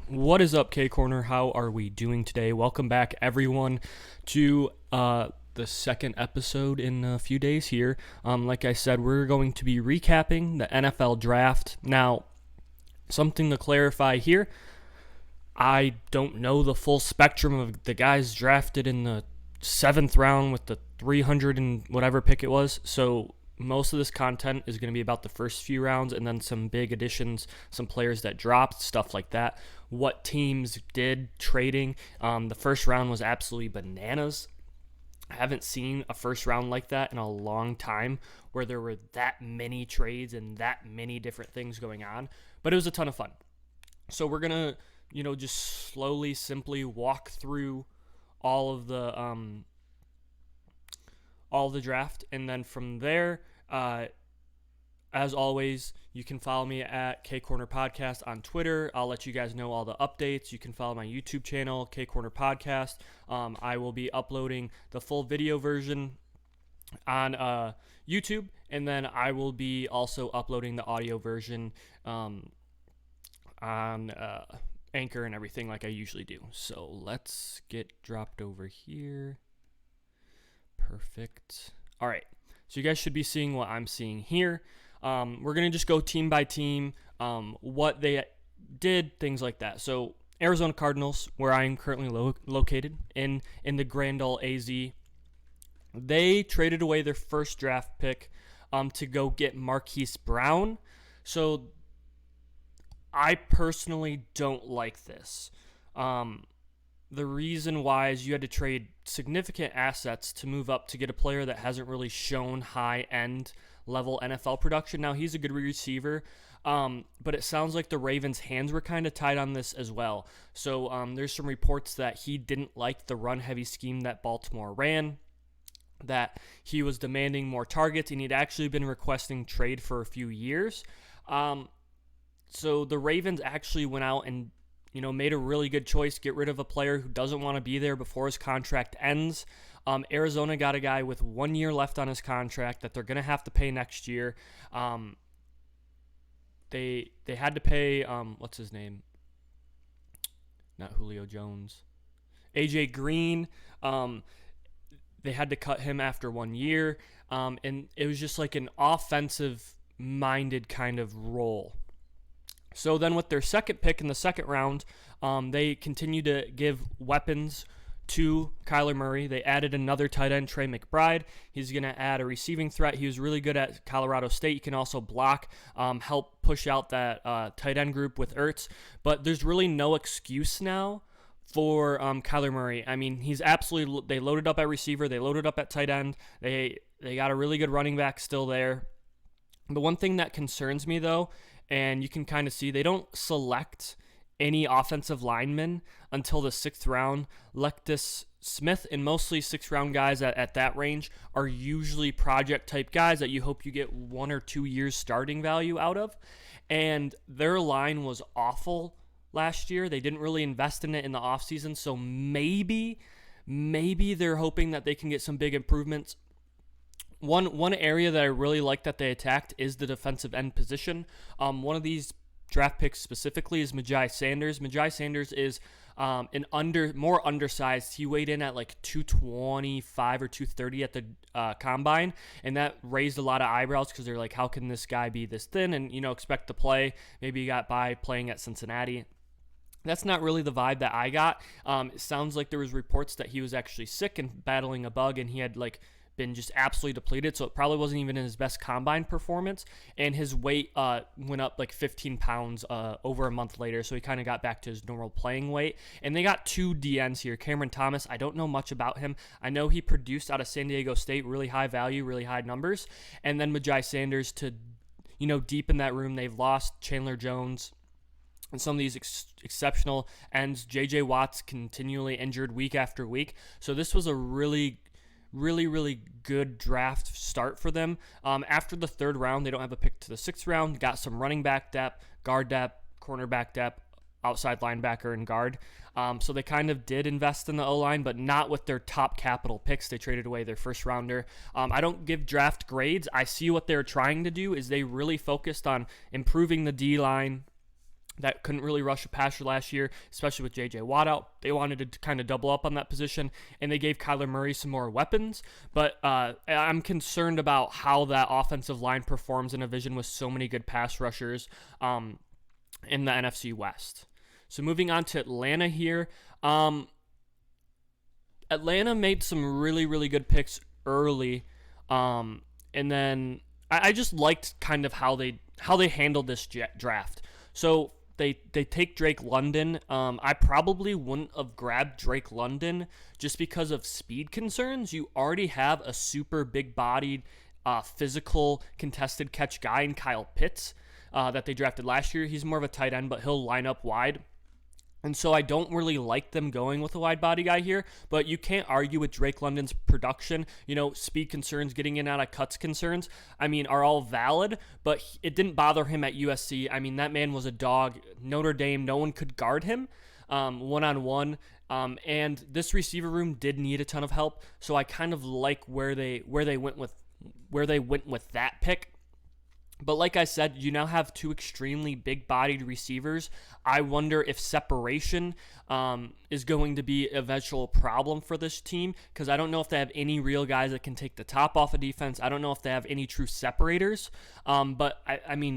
What is up, K-Corner? How are we doing today? Welcome back, everyone, to the second episode in a few days here. Like I said, we're going to be recapping the NFL draft. Now, something to clarify here, I don't know the full spectrum of the guys drafted in the 7th round with the 300 and whatever pick it was, so most of this content is going to be about the first few rounds and then some big additions, some players that dropped, stuff like that. What teams did trading. The first round was absolutely bananas. I haven't seen a first round like that in a long time where there were that many trades and that many different things going on. But it was a ton of fun. So we're going to, just slowly, simply walk through all of the draft, and then from there, as always, you can follow me at K Corner Podcast on Twitter. I'll let you guys know all the updates. You can follow my YouTube channel, K Corner Podcast. I will be uploading the full video version on YouTube, and then I will be also uploading the audio version on Anchor and everything like I usually do. So let's get dropped over here. Perfect. All right. So you guys should be seeing what I'm seeing here. We're going to just go team by team, what they did, things like that. So Arizona Cardinals, where I'm currently located in the Grand Ole AZ, they traded away their first draft pick to go get Marquise Brown. So I personally don't like this. The reason why is you had to trade significant assets to move up to get a player that hasn't really shown high-end level NFL production. Now, he's a good receiver, but it sounds like the Ravens' hands were kind of tied on this as well. So there's some reports that he didn't like the run-heavy scheme that Baltimore ran, that he was demanding more targets, and he'd actually been requesting trade for a few years. So the Ravens actually went out and made a really good choice, get rid of a player who doesn't want to be there before his contract ends. Arizona got a guy with 1 year left on his contract that they're going to have to pay next year. They had to pay, what's his name? Not Julio Jones. AJ Green. They had to cut him after 1 year. And it was just like an offensive-minded kind of role. So then with their second pick in the second round, they continue to give weapons to Kyler Murray. They added another tight end, Trey McBride. He's going to add a receiving threat. He was really good at Colorado State. He can also block, help push out that tight end group with Ertz. But there's really no excuse now for Kyler Murray. I mean, they loaded up at receiver. They loaded up at tight end. They got a really good running back still there. The one thing that concerns me, though, and you can kind of see they don't select any offensive linemen until the 6th round. Lectus Smith and mostly 6th round guys at that range are usually project type guys that you hope you get 1 or 2 years starting value out of. And their line was awful last year. They didn't really invest in it in the offseason. So maybe they're hoping that they can get some big improvements. One area that I really like that they attacked is the defensive end position. One of these draft picks specifically is Myjai Sanders. Myjai Sanders is more undersized. He weighed in at like 225 or 230 at the combine, and that raised a lot of eyebrows because they're like, how can this guy be this thin and expect to play? Maybe he got by playing at Cincinnati. That's not really the vibe that I got. It sounds like there was reports that he was actually sick and battling a bug, and he had been just absolutely depleted, so it probably wasn't even in his best combine performance, and his weight went up like 15 pounds over a month later, so he kind of got back to his normal playing weight. And they got 2 DNs here. Cameron Thomas, I don't know much about him. I know he produced out of San Diego State, really high value, really high numbers, and then Myjai Sanders to, deep in that room. They've lost Chandler Jones and some of these exceptional ends. J.J. Watt's continually injured week after week, so this was a really good draft start for them. After the 3rd round, they don't have a pick to the 6th round. Got some running back depth, guard depth, cornerback depth, outside linebacker, and guard. So they kind of did invest in the O-line, but not with their top capital picks. They traded away their first rounder. I don't give draft grades. I see what they're trying to do is they really focused on improving the D-line, that couldn't really rush a passer last year, especially with J.J. Watt out. They wanted to kind of double up on that position, and they gave Kyler Murray some more weapons. But I'm concerned about how that offensive line performs in a division with so many good pass rushers in the NFC West. So moving on to Atlanta here. Atlanta made some really, really good picks early, and then I just liked kind of how they handled this draft. So they take Drake London. I probably wouldn't have grabbed Drake London just because of speed concerns. You already have a super big-bodied, physical, contested catch guy in Kyle Pitts that they drafted last year. He's more of a tight end, but he'll line up wide. And so I don't really like them going with a wide body guy here, but you can't argue with Drake London's production. Speed concerns, getting in and out of cuts concerns, are all valid, but it didn't bother him at USC. That man was a dog. Notre Dame, no one could guard him one-on-one. And this receiver room did need a ton of help, so I kind of like where they went with that pick. But like I said, you now have two extremely big-bodied receivers. I wonder if separation is going to be an eventual problem for this team, because I don't know if they have any real guys that can take the top off of defense. I don't know if they have any true separators. But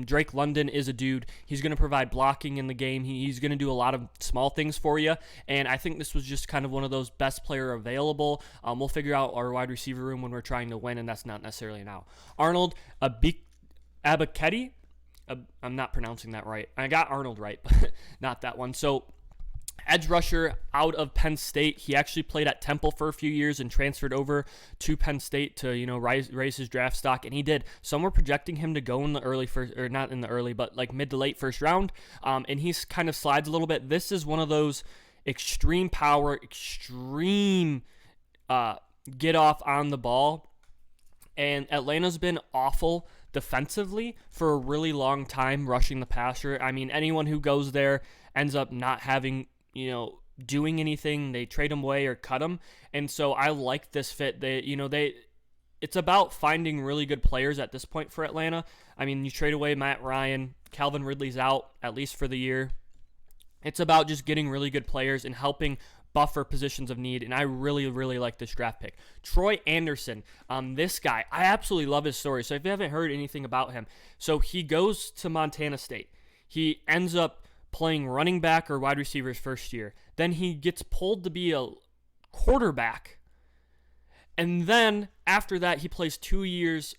Drake London is a dude. He's going to provide blocking in the game. He's going to do a lot of small things for you. And I think this was just kind of one of those best player available. We'll figure out our wide receiver room when we're trying to win, and that's not necessarily now. Arnold Abaketi. I'm not pronouncing that right. I got Arnold right, but not that one. So, edge rusher out of Penn State. He actually played at Temple for a few years and transferred over to Penn State to, raise his draft stock, and he did. Some were projecting him to go in the early first, or not in the early, but like mid to late first round, and he kind of slides a little bit. This is one of those extreme power, extreme get off on the ball, and Atlanta's been awful defensively for a really long time rushing the passer. Anyone who goes there ends up not having, doing anything. They trade him away or cut him. And so I like this fit. It's about finding really good players at this point for Atlanta. You trade away Matt Ryan, Calvin Ridley's out, at least for the year. It's about just getting really good players and helping buffer positions of need, and I really, really like this draft pick. Troy Anderson, this guy, I absolutely love his story. So if you haven't heard anything about him, so he goes to Montana State. He ends up playing running back or wide receiver his first year. Then he gets pulled to be a quarterback. And then after that, he plays 2 years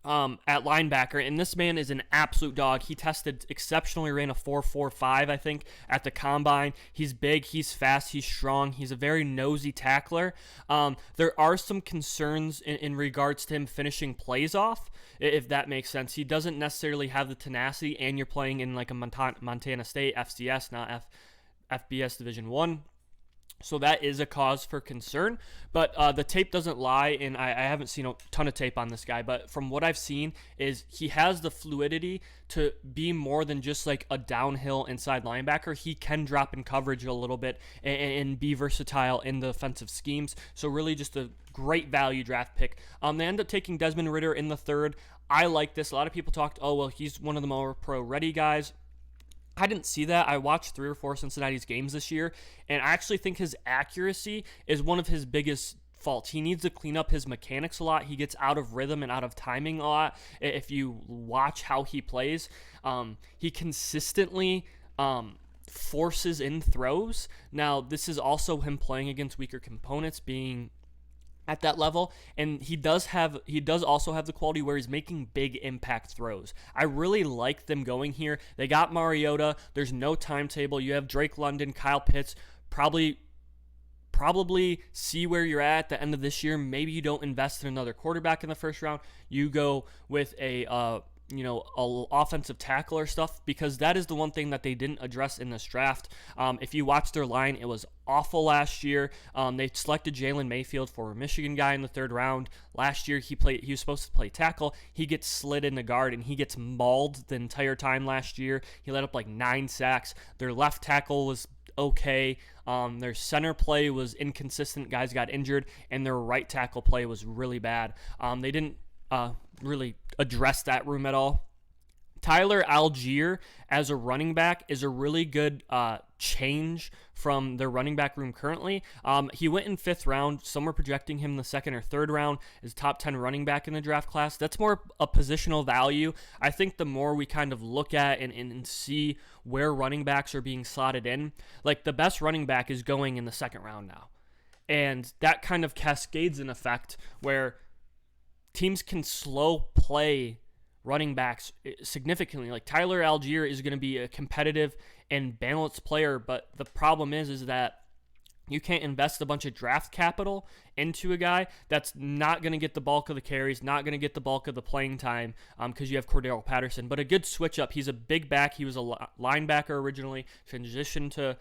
at linebacker, and this man is an absolute dog. He tested exceptionally, ran a 4.45, I think, at the combine. He's big, he's fast, he's strong, he's a very nosy tackler. There are some concerns in regards to him finishing plays off, if that makes sense. He doesn't necessarily have the tenacity, and you're playing in like a Montana State, FCS, not FBS Division I. So that is a cause for concern, but the tape doesn't lie, and I haven't seen a ton of tape on this guy, but from what I've seen is he has the fluidity to be more than just like a downhill inside linebacker. He can drop in coverage a little bit and be versatile in the offensive schemes, so really just a great value draft pick. They end up taking Desmond Ritter in the third. I like this. A lot of people talked, he's one of the more pro-ready guys. I didn't see that. I watched 3 or 4 Cincinnati's games this year, and I actually think his accuracy is one of his biggest faults. He needs to clean up his mechanics a lot. He gets out of rhythm and out of timing a lot. If you watch how he plays, he consistently forces in throws. Now, this is also him playing against weaker components, being at that level, and he does also have the quality where he's making big impact throws. I really like them going here. They got Mariota. There's no timetable. You have Drake London, Kyle Pitts. Probably see where you're at the end of this year. Maybe you don't invest in another quarterback in the first round. You go with a offensive tackle or stuff, because that is the one thing that they didn't address in this draft. If you watch their line, it was awful last year. They selected Jalen Mayfield for a Michigan guy in the 3rd round. Last year, he was supposed to play tackle. He gets slid into guard, and he gets mauled the entire time last year. He let up like 9 sacks. Their left tackle was okay. Their center play was inconsistent. Guys got injured, and their right tackle play was really bad. They didn't really address that room at all. Tyler Algiere as a running back is a really good change from their running back room currently. He went in 5th round. Some were projecting him in the 2nd or 3rd round as top 10 running back in the draft class. That's more a positional value. I think the more we kind of look at and see where running backs are being slotted in, like the best running back is going in the 2nd round now. And that kind of cascades an effect where teams can slow play running backs significantly. Like Tyler Algiere is going to be a competitive and balanced player, but the problem is that you can't invest a bunch of draft capital into a guy that's not going to get the bulk of the carries, not going to get the bulk of the playing time because you have Cordero Patterson. But a good switch up. He's a big back. He was a linebacker originally, transitioned to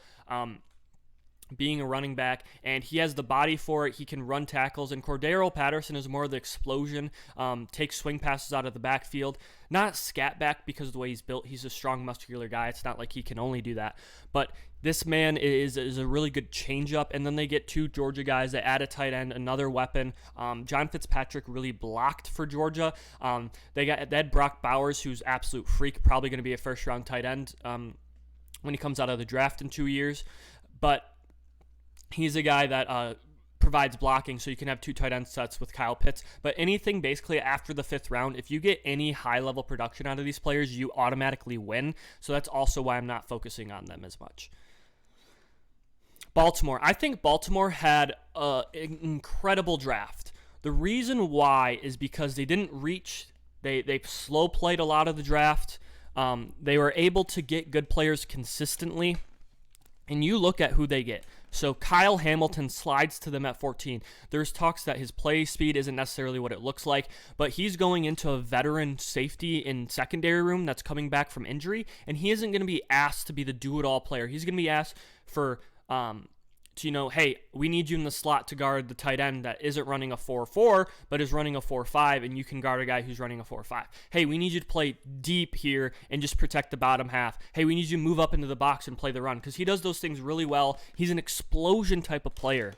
being a running back, and he has the body for it. He can run tackles, and Cordero Patterson is more of the explosion, takes swing passes out of the backfield. Not scat back because of the way he's built. He's a strong, muscular guy. It's not like he can only do that. But this man is a really good changeup, and then they get 2 Georgia guys that add a tight end, another weapon. John Fitzpatrick really blocked for Georgia. They had Brock Bowers, who's absolute freak, probably going to be a first-round tight end when he comes out of the draft in 2 years. But he's a guy that provides blocking, so you can have 2 tight end sets with Kyle Pitts. But anything basically after the 5th round, if you get any high-level production out of these players, you automatically win. So that's also why I'm not focusing on them as much. Baltimore. I think Baltimore had an incredible draft. The reason why is because they didn't reach. They slow played a lot of the draft. They were able to get good players consistently. And you look at who they get. So Kyle Hamilton slides to them at 14. There's talks that his play speed isn't necessarily what it looks like, but he's going into a veteran safety in secondary room that's coming back from injury, and he isn't going to be asked to be the do-it-all player. He's going to be asked for hey, we need you in the slot to guard the tight end that isn't running a 4-4, but is running a 4-5, and you can guard a guy who's running a 4-5. Hey, we need you to play deep here and just protect the bottom half. Hey, we need you to move up into the box and play the run, because he does those things really well. He's an explosion type of player.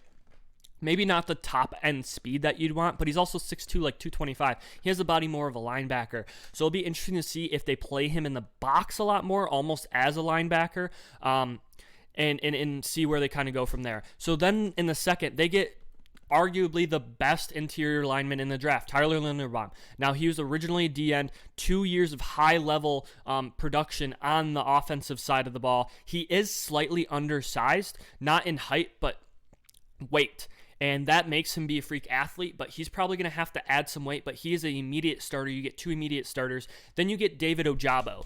Maybe not the top-end speed that you'd want, but he's also 6'2", like 225. He has the body more of a linebacker. So it'll be interesting to see if they play him in the box a lot more, almost as a linebacker. And see where they kind of go from there. So then in the 2nd, they get arguably the best interior lineman in the draft, Tyler Linderbaum. Now, he was originally a D-end, 2 years of high-level production on the offensive side of the ball. He is slightly undersized, not in height, but weight. And that makes him be a freak athlete, but he's probably going to have to add some weight, but he is an immediate starter. You get 2 immediate starters. Then you get David Ojabo.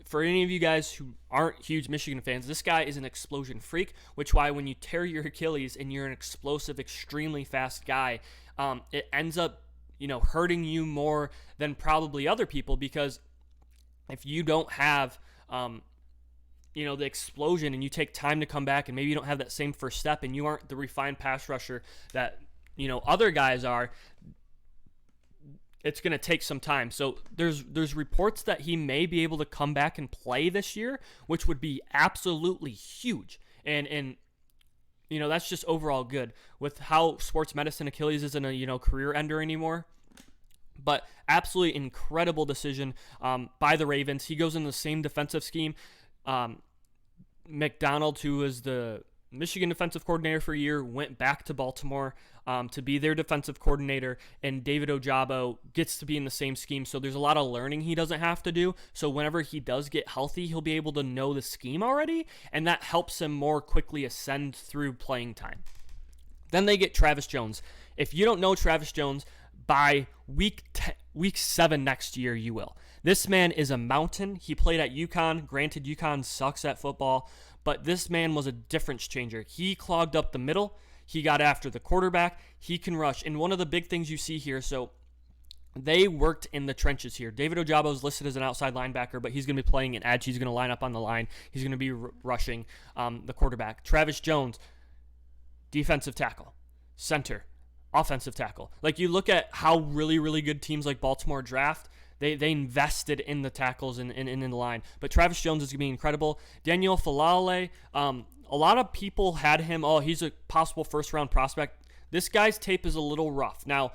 For any of you guys who aren't huge Michigan fans, this guy is an explosion freak, which why when you tear your Achilles and you're an explosive, extremely fast guy, it ends up, hurting you more than probably other people, because if you don't have, the explosion and you take time to come back and maybe you don't have that same first step and you aren't the refined pass rusher that, other guys are, it's going to take some time. So there's reports that he may be able to come back and play this year, which would be absolutely huge. And that's just overall good with how sports medicine Achilles isn't a, career ender anymore. But absolutely incredible decision by the Ravens. He goes in the same defensive scheme. McDonald, who was the Michigan defensive coordinator for a year, went back to Baltimore to be their defensive coordinator, and David Ojabo gets to be in the same scheme. So there's a lot of learning he doesn't have to do. So whenever he does get healthy, he'll be able to know the scheme already, and that helps him more quickly ascend through playing time. Then they get Travis Jones. If you don't know Travis Jones, by week 7 next year, you will. This man is a mountain. He played at UConn. Granted, UConn sucks at football, but this man was a difference changer. He clogged up the middle. He got after the quarterback. He can rush. And one of the big things you see here, so they worked in the trenches here. David Ojabo is listed as an outside linebacker, but he's going to be playing an edge. He's going to line up on the line. He's going to be rushing the quarterback. Travis Jones, defensive tackle, center, offensive tackle. Like, you look at how really, really good teams like Baltimore draft, they invested in the tackles and in the line. But Travis Jones is going to be incredible. Daniel Falalay, a lot of people had him, he's a possible first-round prospect. This guy's tape is a little rough. Now,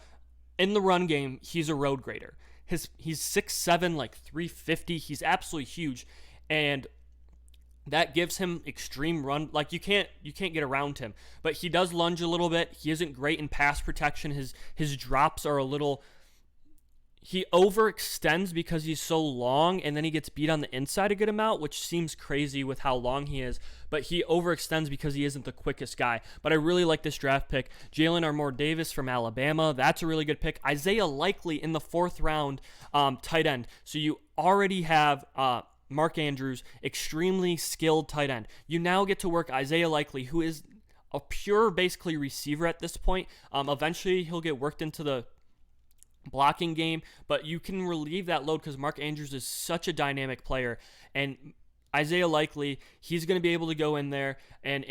in the run game, he's a road grader. He's 6'7", like 350. He's absolutely huge, and that gives him extreme run. Like you can't get around him, but he does lunge a little bit. He isn't great in pass protection. His drops are a little. He overextends because he's so long, and then he gets beat on the inside a good amount, which seems crazy with how long he is. But he overextends because he isn't the quickest guy. But I really like this draft pick. Jalen Armour-Davis from Alabama. That's a really good pick. Isaiah Likely in the 4th round, tight end. So you already have Mark Andrews, extremely skilled tight end. You now get to work Isaiah Likely, who is a pure, basically, receiver at this point. Eventually, he'll get worked into the blocking game, but you can relieve that load because Mark Andrews is such a dynamic player, and Isaiah Likely, he's going to be able to go in there and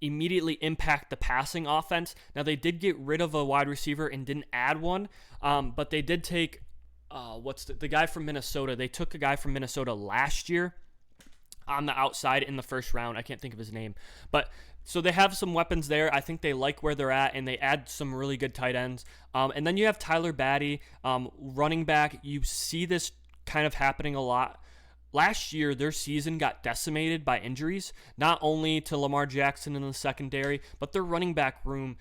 immediately impact the passing offense. Now, they did get rid of a wide receiver and didn't add one, but they did take the guy from Minnesota. They took a guy from Minnesota last year on the outside in the 1st round. I can't think of his name, but so they have some weapons there. I think they like where they're at, and they add some really good tight ends. And then you have Tyler Batty, running back. You see this kind of happening a lot. Last year, their season got decimated by injuries, not only to Lamar Jackson in the secondary, but their running back room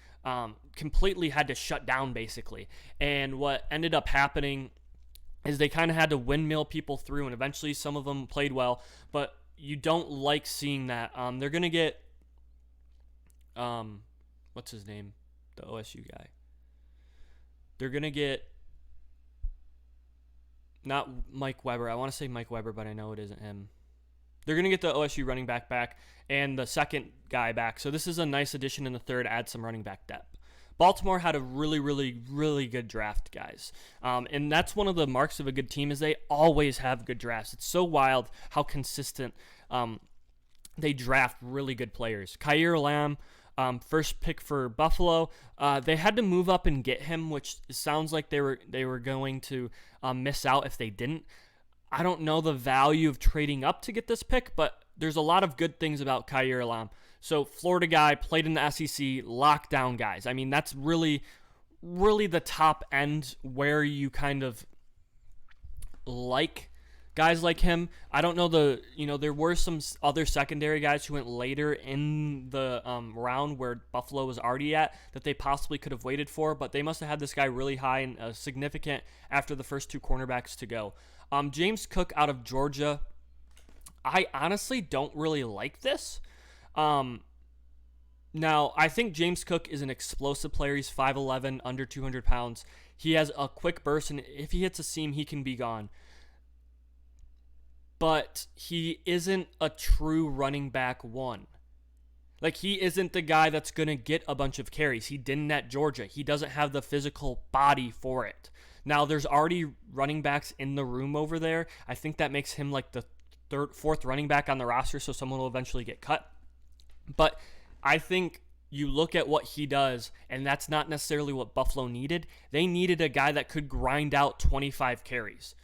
completely had to shut down, basically. And what ended up happening is they kind of had to windmill people through, and eventually some of them played well, but you don't like seeing that. They're going to get what's his name? The OSU guy. They're going to get not Mike Weber. I want to say Mike Weber, but I know it isn't him. They're going to get the OSU running back and the second guy back. So this is a nice addition in the 3rd, add some running back depth. Baltimore had a really, really, really good draft, guys. And that's one of the marks of a good team is they always have good drafts. It's so wild how consistent they draft really good players. Cairo Lamb, first pick for Buffalo. They had to move up and get him, which sounds like they were going to miss out if they didn't. I don't know the value of trading up to get this pick, but there's a lot of good things about Cairo Lamb. So Florida guy, played in the SEC, lockdown guys. I mean, that's really, really the top end where you kind of like guys like him. I don't know there were some other secondary guys who went later in the round where Buffalo was already at that they possibly could have waited for, but they must have had this guy really high and significant after the first 2 cornerbacks to go. James Cook out of Georgia. I honestly don't really like this. Now, I think James Cook is an explosive player. He's 5'11", under 200 pounds. He has a quick burst, and if he hits a seam, he can be gone. But he isn't a true running back 1. Like, he isn't the guy that's going to get a bunch of carries. He didn't at Georgia. He doesn't have the physical body for it. Now, there's already running backs in the room over there. I think that makes him like the 4th running back on the roster, so someone will eventually get cut. But I think you look at what he does, and that's not necessarily what Buffalo needed. They needed a guy that could grind out 25 carries.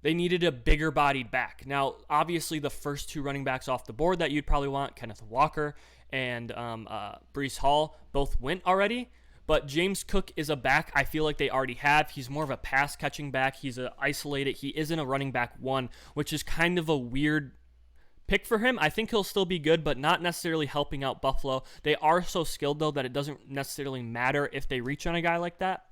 They needed a bigger-bodied back. Now, obviously, the first 2 running backs off the board that you'd probably want, Kenneth Walker and Breece Hall, both went already. But James Cook is a back I feel like they already have. He's more of a pass-catching back. He's isolated. He isn't a running back 1, which is kind of a weird pick for him. I think he'll still be good, but not necessarily helping out Buffalo. They are so skilled, though, that it doesn't necessarily matter if they reach on a guy like that.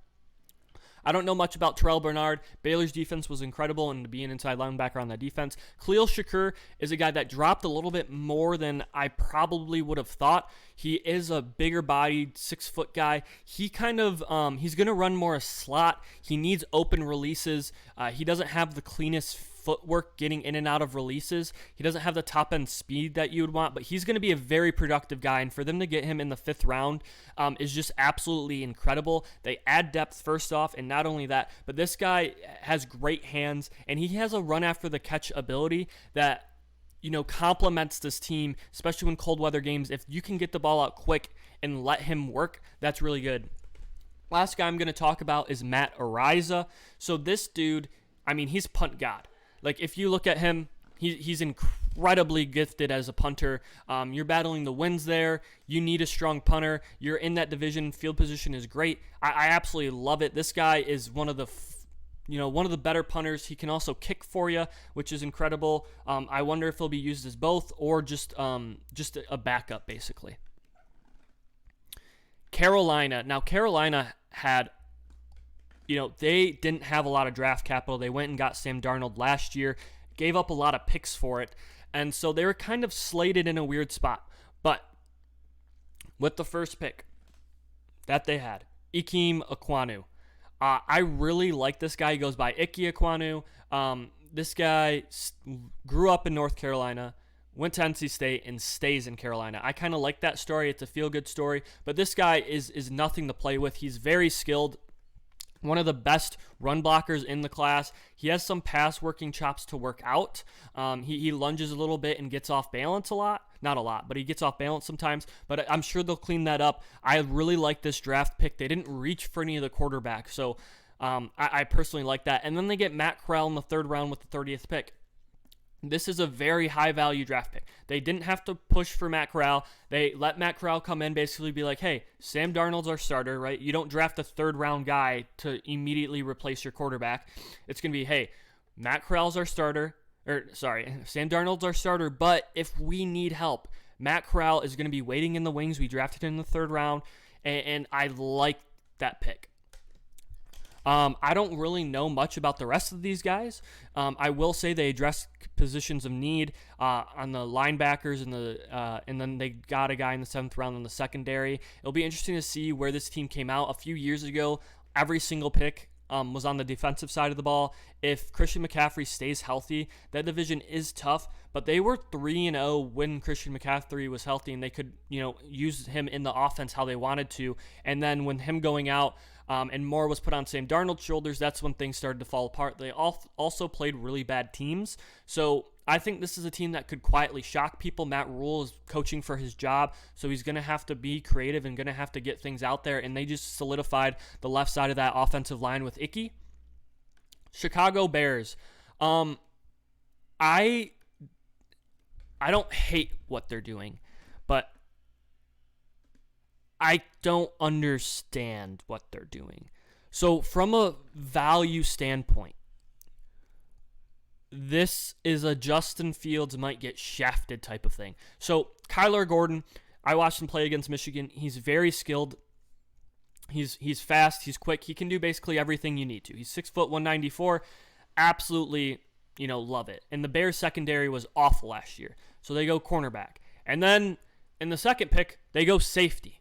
I don't know much about Terrell Bernard. Baylor's defense was incredible, and to be an inside linebacker on that defense. Khalil Shakur is a guy that dropped a little bit more than I probably would have thought. He is a bigger-bodied, 6-foot guy. He kind of, he's going to run more a slot. He needs open releases. He doesn't have the cleanest footwork getting in and out of releases. He doesn't have the top end speed that you would want, but he's going to be a very productive guy, and for them to get him in the 5th round is just absolutely incredible. They add depth first off, and not only that, but this guy has great hands, and he has a run after the catch ability that complements this team, especially when cold weather games. If you can get the ball out quick and let him work, that's really good. Last guy I'm going to talk about is Matt Ariza. So this dude, he's punt god. Like, if you look at him, he's incredibly gifted as a punter. You're battling the winds there. You need a strong punter. You're in that division. Field position is great. I absolutely love it. This guy is one of the one of the better punters. He can also kick for you, which is incredible. I wonder if he'll be used as both or just a backup, basically. Carolina. Now, Carolina had, they didn't have a lot of draft capital. They went and got Sam Darnold last year, gave up a lot of picks for it, and so they were kind of slated in a weird spot. But with the first pick that they had, Ikem Akwanu. I really like this guy. He goes by Ikem Akwanu. This guy grew up in North Carolina, went to NC State, and stays in Carolina. I kind of like that story. It's a feel-good story. But this guy is nothing to play with. He's very skilled. One of the best run blockers in the class. He has some pass working chops to work out. He lunges a little bit and gets off balance a lot. Not a lot, but he gets off balance sometimes. But I'm sure they'll clean that up. I really like this draft pick. They didn't reach for any of the quarterbacks, so I personally like that. And then they get Matt Corral in the 3rd round with the 30th pick. This is a very high-value draft pick. They didn't have to push for Matt Corral. They let Matt Corral come in, basically be like, hey, Sam Darnold's our starter, right? You don't draft a 3rd-round guy to immediately replace your quarterback. It's going to be, hey, Matt Corral's our starter. Sam Darnold's our starter, but if we need help, Matt Corral is going to be waiting in the wings. We drafted him in the 3rd round, and I like that pick. I don't really know much about the rest of these guys. I will say they address positions of need on the linebackers and then they got a guy in the 7th round in the secondary. It'll be interesting to see where this team came out. A few years ago, every single pick was on the defensive side of the ball. If Christian McCaffrey stays healthy, that division is tough, but they were 3-0 when Christian McCaffrey was healthy, and they could, use him in the offense how they wanted to. And then when him going out, and more was put on Sam Darnold's shoulders, that's when things started to fall apart. They also played really bad teams. So I think this is a team that could quietly shock people. Matt Rule is coaching for his job, so he's going to have to be creative and going to have to get things out there, and they just solidified the left side of that offensive line with Icky. Chicago Bears. I don't hate what they're doing, but I don't understand what they're doing. So from a value standpoint, this is a Justin Fields might get shafted type of thing. So Kyler Gordon, I watched him play against Michigan. He's very skilled. He's fast. He's quick. He can do basically everything you need to. He's 6 foot 194. Absolutely, love it. And the Bears secondary was awful last year. So they go cornerback. And then in the second pick, they go safety.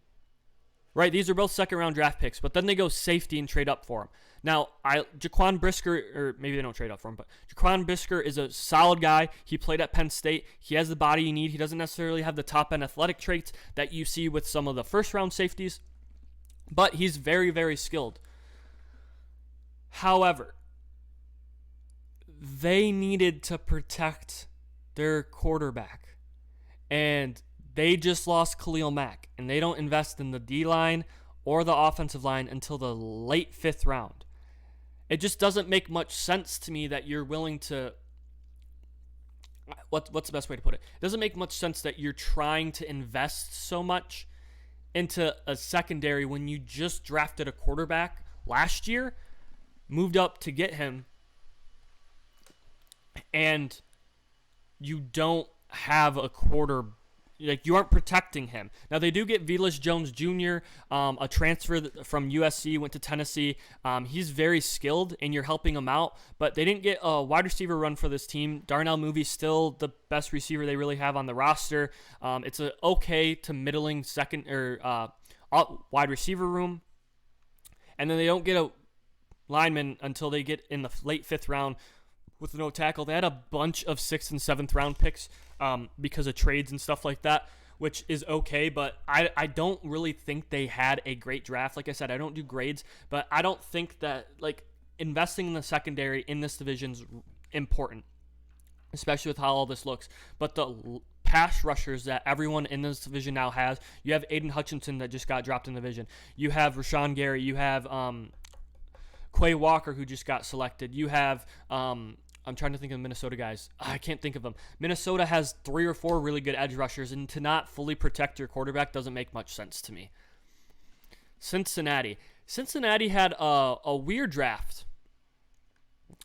Right, these are both 2nd-round draft picks, but then they go safety and trade up for him. Now, Jaquan Brisker, or maybe they don't trade up for him, but Jaquan Brisker is a solid guy. He played at Penn State. He has the body you need. He doesn't necessarily have the top-end athletic traits that you see with some of the first-round safeties, but he's very, very skilled. However, they needed to protect their quarterback, and they just lost Khalil Mack, and they don't invest in the D-line or the offensive line until the late 5th round. It just doesn't make much sense to me that you're willing to... What's the best way to put it? It doesn't make much sense that you're trying to invest so much into a secondary when you just drafted a quarterback last year, moved up to get him, and you don't have a quarterback. You aren't protecting him. Now, they do get Velus Jones Jr., a transfer from USC, went to Tennessee. He's very skilled, and you're helping him out. But they didn't get a wide receiver run for this team. Darnell Mooney's still the best receiver they really have on the roster. It's an okay to middling second or wide receiver room. And then they don't get a lineman until they get in the late 5th round with no tackle. They had a bunch of 6th and 7th round picks because of trades and stuff like that, which is okay, but I don't really think they had a great draft. Like I said, I don't do grades, but I don't think that investing in the secondary in this division is important, especially with how all this looks. But the pass rushers that everyone in this division now has, you have Aiden Hutchinson that just got dropped in the division. You have Rashawn Gary. You have Quay Walker, who just got selected. You have I'm trying to think of the Minnesota guys. I can't think of them. Minnesota has 3 or 4 really good edge rushers, and to not fully protect your quarterback doesn't make much sense to me. Cincinnati had a weird draft.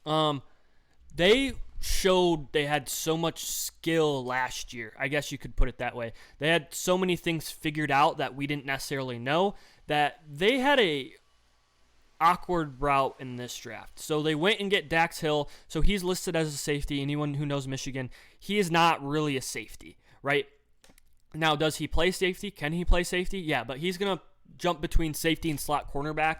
They showed they had so much skill last year. I guess you could put it that way. They had so many things figured out that we didn't necessarily know, that they had a awkward route in this draft. So they went and get Dax Hill. So he's listed as a safety. Anyone who knows Michigan, he is not really a safety, right? Now, does he play safety? Can he play safety? Yeah, but he's going to jump between safety and slot cornerback.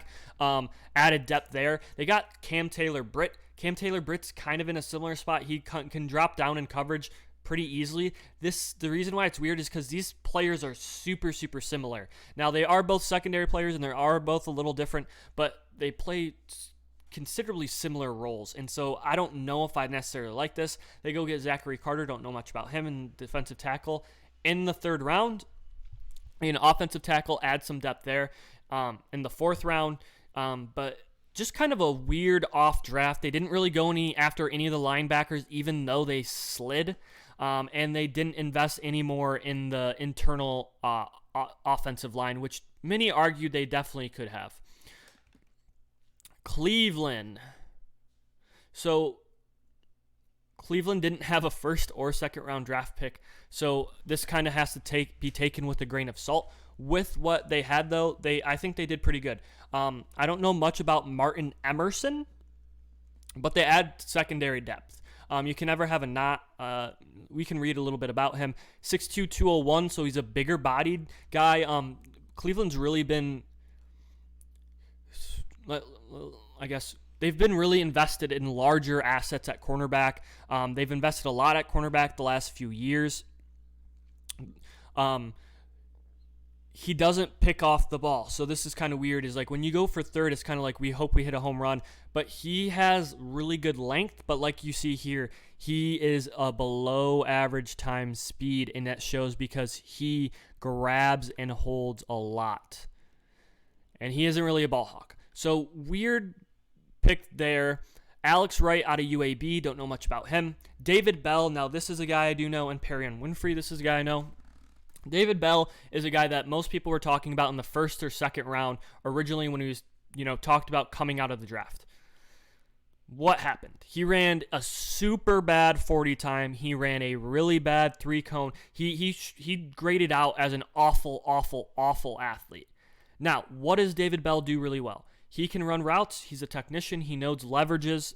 Added depth there. They got Cam Taylor-Britt. Cam Taylor-Britt's kind of in a similar spot. He can drop down in coverage pretty easily. The reason why it's weird is because these players are super, super similar. Now, they are both secondary players, and they are both a little different, but they play considerably similar roles. And so I don't know if I necessarily like this. They go get Zachary Carter. Don't know much about him in defensive tackle. In the third round, in offensive tackle, add some depth there. In the fourth round, but just kind of a weird off draft. They didn't really go after any of the linebackers, even though they slid. And they didn't invest any more in the internal offensive line, which many argued they definitely could have. Cleveland. So Cleveland didn't have a first or second round draft pick, so this kind of has to be taken with a grain of salt. With what they had, though, I think they did pretty good. I don't know much about Martin Emerson, but they add secondary depth. You can never have a not. We can read a little bit about him. 6'2", 201, so he's a bigger-bodied guy. Cleveland's really been, I guess, they've been really invested in larger assets at cornerback. They've invested a lot at cornerback the last few years. He doesn't pick off the ball. So this is kind of weird. Is like when you go for third, it's kind of like we hope we hit a home run. But he has really good length. But like you see here, he is a below average time speed. And that shows because he grabs and holds a lot. And he isn't really a ball hawk. So weird pick there. Alex Wright out of UAB. Don't know much about him. David Bell. Now this is a guy I do know. And Perrion Winfrey. This is a guy I know. David Bell is a guy that most people were talking about in the first or second round originally when he was, talked about coming out of the draft. What happened? He ran a super bad 40 time. He ran a really bad 3-cone. He graded out as an awful, awful, awful athlete. Now, what does David Bell do really well? He can run routes. He's a technician. He knows leverages.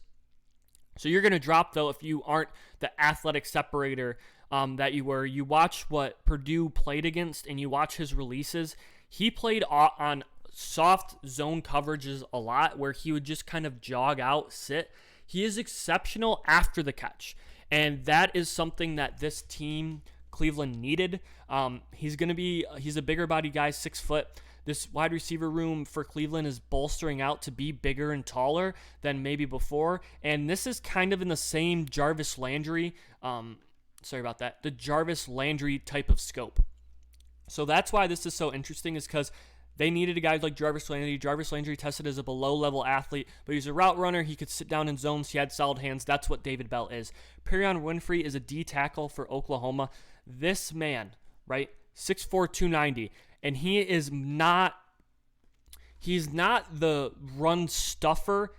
So you're going to drop, though, if you aren't the athletic separator that you were. You watch what Purdue played against, and you watch his releases. He played on soft zone coverages a lot, where he would just kind of jog out, sit. He is exceptional after the catch, and that is something that this team, Cleveland, needed. He's a bigger body guy, 6 foot. This wide receiver room for Cleveland is bolstering out to be bigger and taller than maybe before, and this is kind of in the same Jarvis Landry, the Jarvis Landry type of scope. So that's why this is so interesting, is because they needed a guy like Jarvis Landry. Jarvis Landry tested as a below-level athlete, but he's a route runner. He could sit down in zones. He had solid hands. That's what David Bell is. Perrion Winfrey is a D tackle for Oklahoma. This man, right, 6'4", 290, and he's not the run stuffer.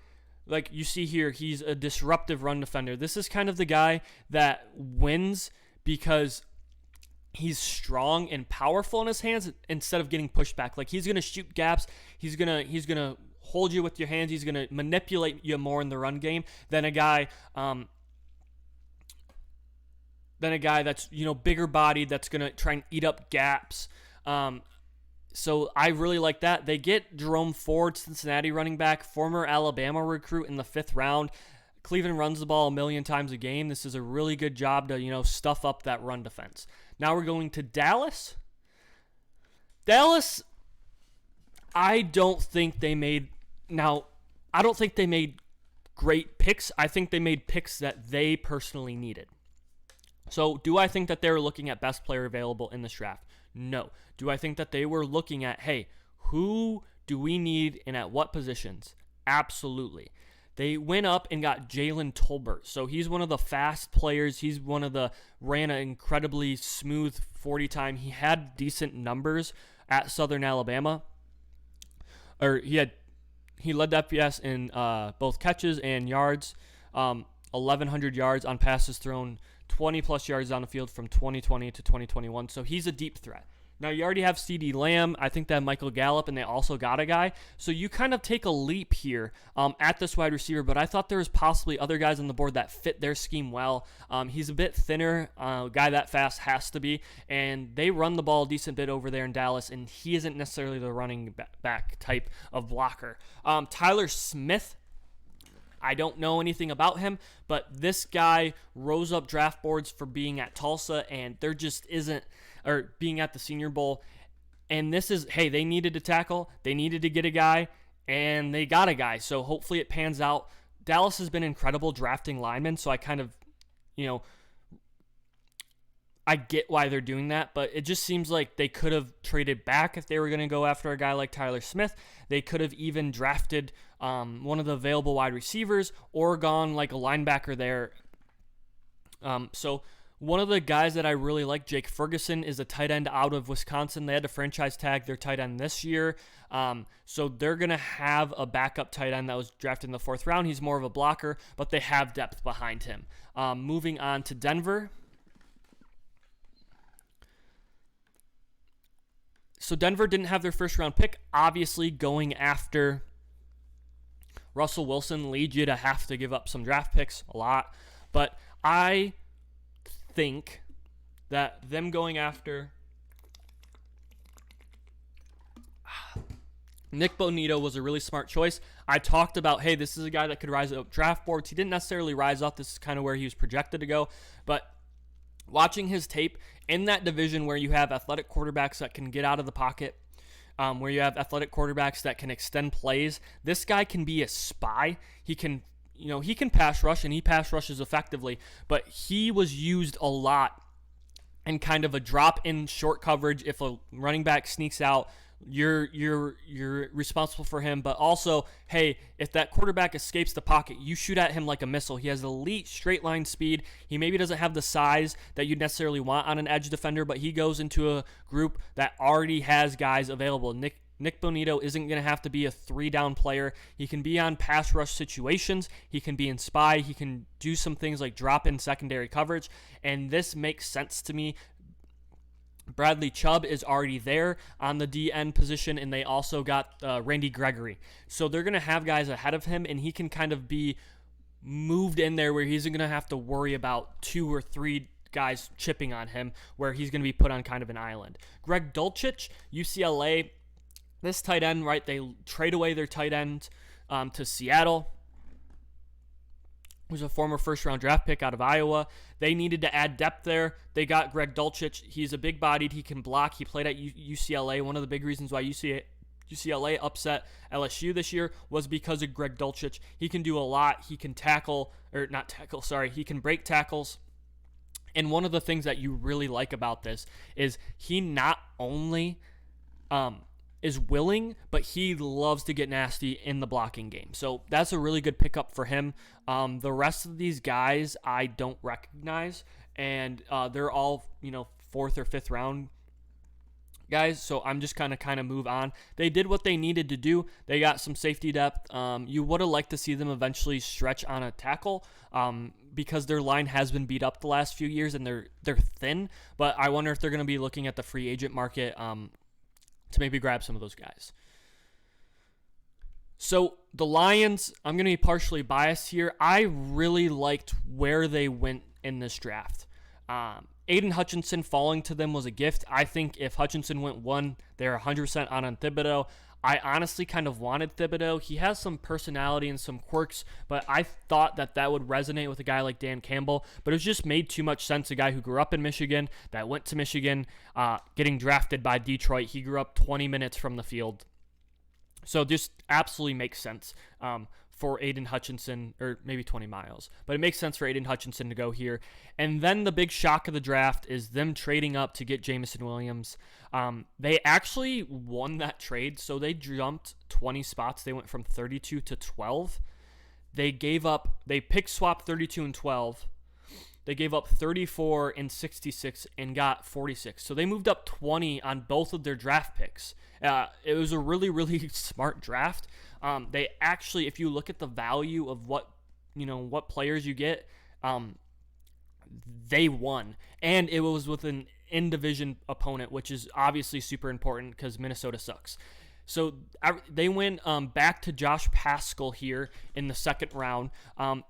Like you see here, he's a disruptive run defender. This is kind of the guy that wins because he's strong and powerful in his hands instead of getting pushed back. Like he's gonna shoot gaps. He's gonna hold you with your hands. He's gonna manipulate you more in the run game than a guy that's bigger bodied, that's gonna try and eat up gaps. So I really like that. They get Jerome Ford, Cincinnati running back, former Alabama recruit, in the 5th round. Cleveland runs the ball a million times a game. This is a really good job to, stuff up that run defense. Now we're going to Dallas. Dallas, I don't think they made great picks. I think they made picks that they personally needed. So do I think that they were looking at best player available in this draft? No. Do I think that they were looking at, hey, who do we need and at what positions? Absolutely. They went up and got Jalen Tolbert. So he's one of the fast players. He's ran an incredibly smooth 40 time. He had decent numbers at Southern Alabama. He led the FBS in both catches and yards. 1,100 yards on passes thrown, 20-plus yards on the field from 2020 to 2021. So he's a deep threat. Now, you already have CeeDee Lamb. I think they have Michael Gallup, and they also got a guy. So you kind of take a leap here at this wide receiver, but I thought there was possibly other guys on the board that fit their scheme well. He's a bit thinner. A guy that fast has to be, and they run the ball a decent bit over there in Dallas, and he isn't necessarily the running back type of blocker. Tyler Smith, I don't know anything about him, but this guy rose up draft boards for being at Tulsa, and there just isn't, or being at the Senior Bowl. And this is, hey, they needed to tackle, they needed to get a guy, and they got a guy. So hopefully it pans out. Dallas has been incredible drafting linemen, so I kind of, I get why they're doing that, but it just seems like they could have traded back if they were going to go after a guy like Tyler Smith. They could have even drafted one of the available wide receivers or gone like a linebacker there. So one of the guys that I really like, Jake Ferguson, is a tight end out of Wisconsin. They had to franchise tag their tight end this year. So they're going to have a backup tight end that was drafted in the 4th round. He's more of a blocker, but they have depth behind him. Moving on to Denver. So Denver didn't have their 1st-round pick. Obviously, going after Russell Wilson leads you to have to give up some draft picks, a lot. But I think that them going after Nick Bonito was a really smart choice. I talked about, hey, this is a guy that could rise up draft boards. He didn't necessarily rise up. This is kind of where he was projected to go. But watching his tape in that division where you have athletic quarterbacks that can get out of the pocket, where you have athletic quarterbacks that can extend plays, this guy can be a spy. He can pass rush, and he pass rushes effectively, but he was used a lot in kind of a drop-in short coverage. If a running back sneaks out, you're responsible for him, but also, hey, if that quarterback escapes the pocket, you shoot at him like a missile. He has elite straight line speed. He maybe doesn't have the size that you'd necessarily want on an edge defender, but he goes into a group that already has guys available. Nick Bonito isn't going to have to be a 3-down player. He can be on pass rush situations. He can be in spy. He can do some things like drop in secondary coverage, and this makes sense to me. Bradley Chubb is already there on the DN position, and they also got Randy Gregory. So they're going to have guys ahead of him, and he can kind of be moved in there where he's going to have to worry about 2 or 3 guys chipping on him, where he's going to be put on kind of an island. Greg Dulcich, UCLA, this tight end, right, they trade away their tight end to Seattle, who's a former 1st-round draft pick out of Iowa. They needed to add depth there. They got Greg Dulcich. He's a big-bodied. He can block. He played at UCLA. One of the big reasons why UCLA upset LSU this year was because of Greg Dulcich. He can do a lot. He can he can break tackles. And one of the things that you really like about this is he not only is willing, but he loves to get nasty in the blocking game. So that's a really good pickup for him. The rest of these guys I don't recognize, and they're all 4th or 5th round guys. So I'm just kind of move on. They did what they needed to do. They got some safety depth. You would have liked to see them eventually stretch on a tackle because their line has been beat up the last few years, and they're thin. But I wonder if they're going to be looking at the free agent market to maybe grab some of those guys. So the Lions, I'm going to be partially biased here. I really liked where they went in this draft. Aiden Hutchinson falling to them was a gift. I think if Hutchinson went 1, they're 100% on Thibodeau. I honestly kind of wanted Thibodeau. He has some personality and some quirks, but I thought that would resonate with a guy like Dan Campbell. But it just made too much sense. A guy who grew up in Michigan, that went to Michigan, getting drafted by Detroit. He grew up 20 minutes from the field. So just absolutely makes sense for Aiden Hutchinson, or maybe 20 miles. But it makes sense for Aiden Hutchinson to go here. And then the big shock of the draft is them trading up to get Jameson Williams. They actually won that trade, so they jumped 20 spots. They went from 32 to 12. They pick swapped 32 and 12. They gave up 34 and 66 and got 46. So they moved up 20 on both of their draft picks. It was a really, really smart draft. They actually, if you look at the value of what what players you get, they won. And it was with an in-division opponent, which is obviously super important because Minnesota sucks. So they went back to Josh Paschall here in the second round.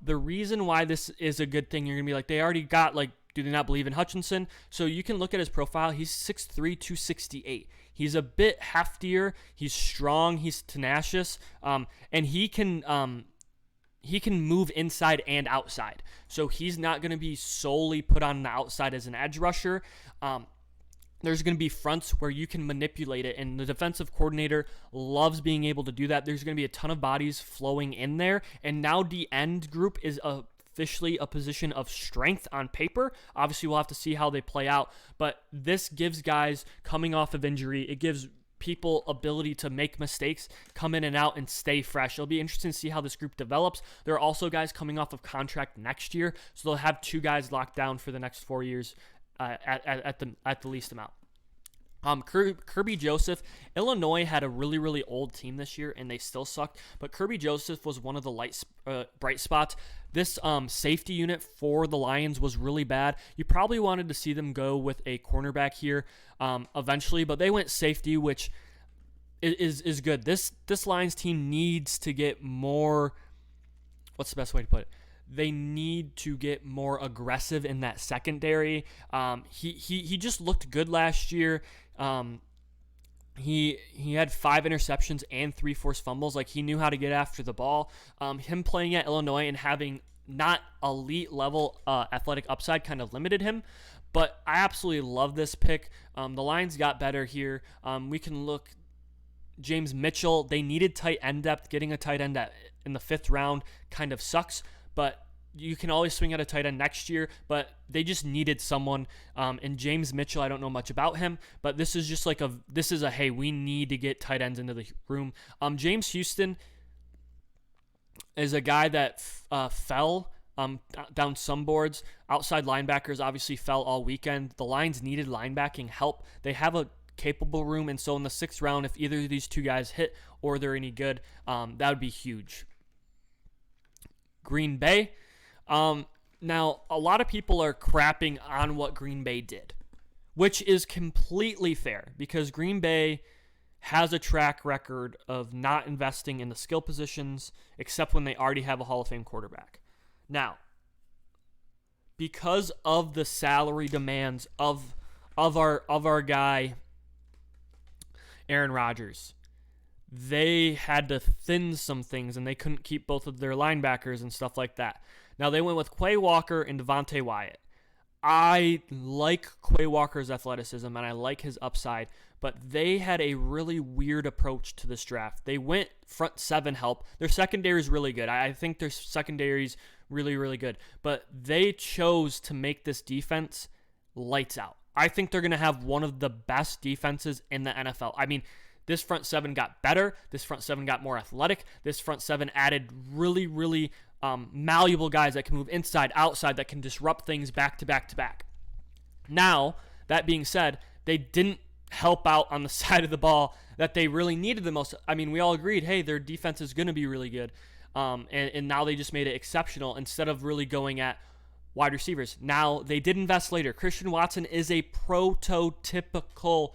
The reason why this is a good thing, you're going to be like, they already got, do they not believe in Hutchinson? So you can look at his profile. He's 6'3", 268. He's a bit heftier. He's strong. He's tenacious. And he can move inside and outside. So he's not going to be solely put on the outside as an edge rusher. There's going to be fronts where you can manipulate it, and the defensive coordinator loves being able to do that. There's going to be a ton of bodies flowing in there, and now the end group is officially a position of strength on paper. Obviously, we'll have to see how they play out, but this gives guys coming off of injury, it gives people ability to make mistakes, come in and out, and stay fresh. It'll be interesting to see how this group develops. There are also guys coming off of contract next year, so they'll have 2 guys locked down for the next 4 years at the least amount. Kirby Joseph, Illinois had a really, really old team this year, and they still sucked, but Kirby Joseph was one of the bright spots. This safety unit for the Lions was really bad. You probably wanted to see them go with a cornerback here eventually, but they went safety, which is good. This Lions team needs to get more, what's the best way to put it? They need to get more aggressive in that secondary. He just looked good last year. He had 5 interceptions and 3 forced fumbles. He knew how to get after the ball. Him playing at Illinois and having not elite level athletic upside kind of limited him. But I absolutely love this pick. The Lions got better here. We can look. James Mitchell, they needed tight end depth. Getting a tight end in the 5th round kind of sucks. But you can always swing at a tight end next year, but they just needed someone. And James Mitchell, I don't know much about him, but this is just hey, we need to get tight ends into the room. James Houston is a guy that fell down some boards. Outside linebackers obviously fell all weekend. The Lions needed linebacking help. They have a capable room, and so in the 6th round, if either of these 2 guys hit or they're any good, that would be huge. Green Bay. Now, a lot of people are crapping on what Green Bay did, which is completely fair because Green Bay has a track record of not investing in the skill positions except when they already have a Hall of Fame quarterback. Now, because of the salary demands of our guy Aaron Rodgers, they had to thin some things, and they couldn't keep both of their linebackers and stuff like that. Now, they went with Quay Walker and Devontae Wyatt. I like Quay Walker's athleticism, and I like his upside, but they had a really weird approach to this draft. They went front 7 help. Their secondary is really good. I think their secondary is really, really good, but they chose to make this defense lights out. I think they're going to have one of the best defenses in the NFL. I mean, this front 7 got better. This front 7 got more athletic. This front 7 added really, really malleable guys that can move inside, outside, that can disrupt things back to back to back. Now, that being said, they didn't help out on the side of the ball that they really needed the most. I mean, we all agreed, hey, their defense is going to be really good. And now they just made it exceptional instead of really going at wide receivers. Now, they did invest later. Christian Watson is a prototypical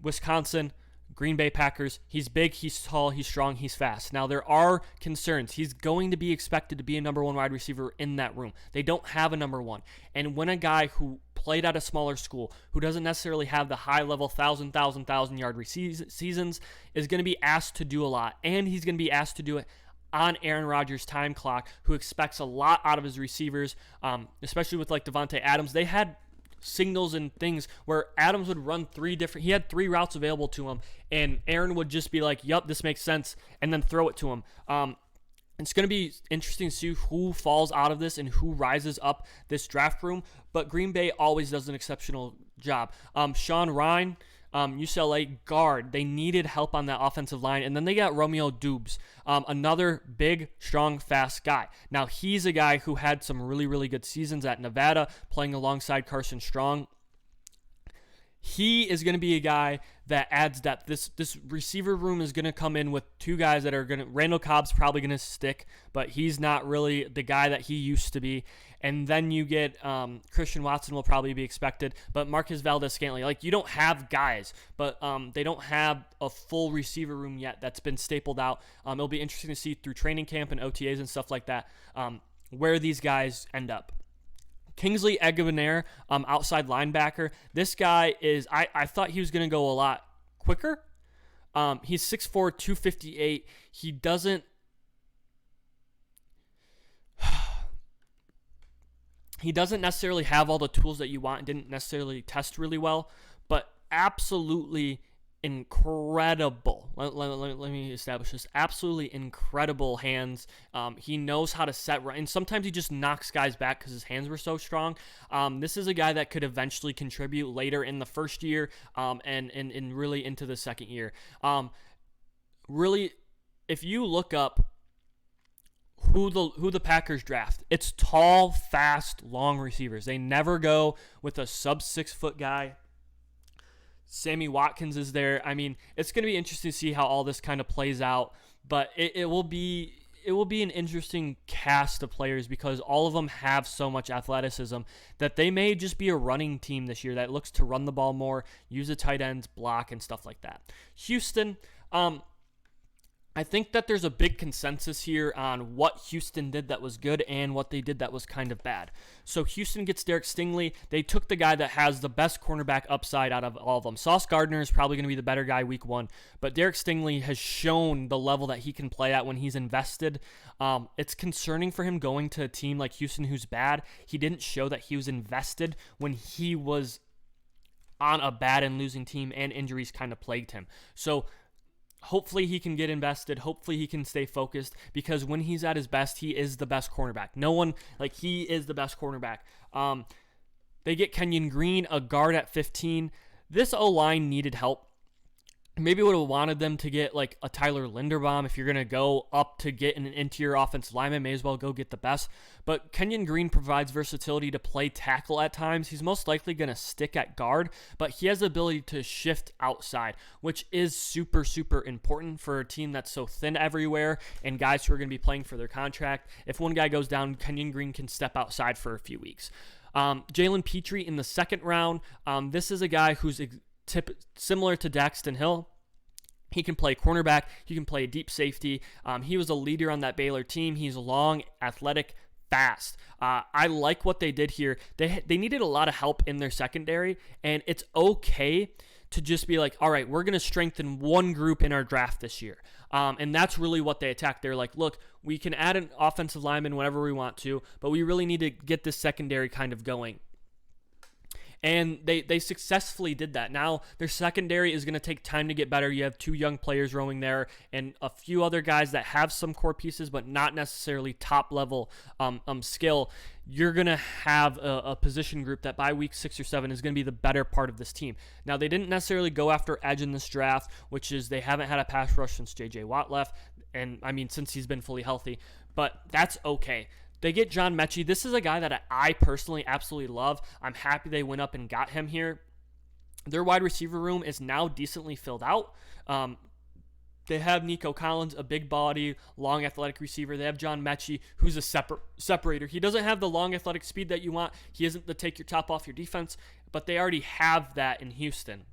Wisconsin Green Bay Packers. He's big, he's tall, he's strong, he's fast. Now, there are concerns. He's going to be expected to be a number 1 wide receiver in that room. They don't have a number 1. And when a guy who played at a smaller school, who doesn't necessarily have the high-level 1,000 yard seasons, is going to be asked to do a lot. And he's going to be asked to do it on Aaron Rodgers' time clock, who expects a lot out of his receivers, especially with Devontae Adams. They had signals and things where Adams would run 3 different, he had 3 routes available to him, and Aaron would just be like, yup, this makes sense, and then throw it to him. It's going to be interesting to see who falls out of this and who rises up this draft room, but Green Bay always does an exceptional job. Sean Rhine, UCLA guard, they needed help on that offensive line, and then they got Romeo Dubes, another big, strong, fast guy. Now, he's a guy who had some really, really good seasons at Nevada, playing alongside Carson Strong. he is going to be a guy that adds depth. This receiver room is going to come in with two guys that are going to – Randall Cobb's probably going to stick, but he's not really the guy that he used to be. And then you get Christian Watson will probably be expected, but Marquez Valdez-Scantling. Like, you don't have guys, but they don't have a full receiver room yet that's been stapled out. It'll be interesting to see through training camp and OTAs and stuff like that where these guys end up. Kingsley Egbanier, outside linebacker. This guy is, I thought he was going to go a lot quicker. He's 6'4", 258. He doesn't necessarily have all the tools that you want, didn't necessarily test really well, but absolutely incredible. Let me establish this. Absolutely incredible hands. He knows how to set right, and sometimes he just knocks guys back because his hands were so strong. This is a guy that could eventually contribute later in the first year and really into the second year. Really, if you look up who the Packers draft, it's tall, fast, long receivers. They never go with a sub 6 foot guy. Sammy Watkins is there. I mean, it's going to be interesting to see how all this kind of plays out, but it will be an interesting cast of players because all of them have so much athleticism that they may just be a running team this year that looks to run the ball more, use the tight ends, block, and stuff like that. Houston, I think that there's a big consensus here on what Houston did that was good and what they did that was kind of bad. So Houston gets Derek Stingley. They took the guy that has the best cornerback upside out of all of them. Sauce Gardner is probably going to be the better guy week 1, but Derek Stingley has shown the level that he can play at when he's invested. It's concerning for him going to a team like Houston who's bad. He didn't show that he was invested when he was on a bad and losing team and injuries kind of plagued him. So hopefully he can get invested. Hopefully he can stay focused because when he's at his best, he is the best cornerback. He is the best cornerback. They get Kenyon Green, a guard at 15. This O-line needed help. Maybe would have wanted them to get like a Tyler Linderbaum. If you're going to go up to get an interior offensive lineman, may as well go get the best. But Kenyon Green provides versatility to play tackle at times. He's most likely going to stick at guard, but he has the ability to shift outside, which is super, super important for a team that's so thin everywhere and guys who are going to be playing for their contract. If one guy goes down, Kenyon Green can step outside for a few weeks. Jalen Petrie in the second round. This is a guy who's similar to Daxton Hill. He can play cornerback. He can play deep safety. He was a leader on that Baylor team. He's long, athletic, fast. I like what they did here. They needed a lot of help in their secondary, and it's okay to just be like, all right, we're going to strengthen one group in our draft this year. And that's really what they attacked. They're like, look, we can add an offensive lineman whenever we want to, but we really need to get this secondary kind of going. And they successfully did that. Now, their secondary is going to take time to get better. You have 2 young players roaming there and a few other guys that have some core pieces, but not necessarily top-level skill. You're going to have a position group that by week 6 or 7 is going to be the better part of this team. Now, they didn't necessarily go after edge in this draft, which is they haven't had a pass rush since J.J. Watt left, and I mean since he's been fully healthy, but that's okay. They get John Mechie. This is a guy that I personally absolutely love. I'm happy they went up and got him here. Their wide receiver room is now decently filled out. They have Nico Collins, a big body, long athletic receiver. They have John Mechie, who's a separator. He doesn't have the long athletic speed that you want. He isn't the take your top off your defense, but they already have that in Houston.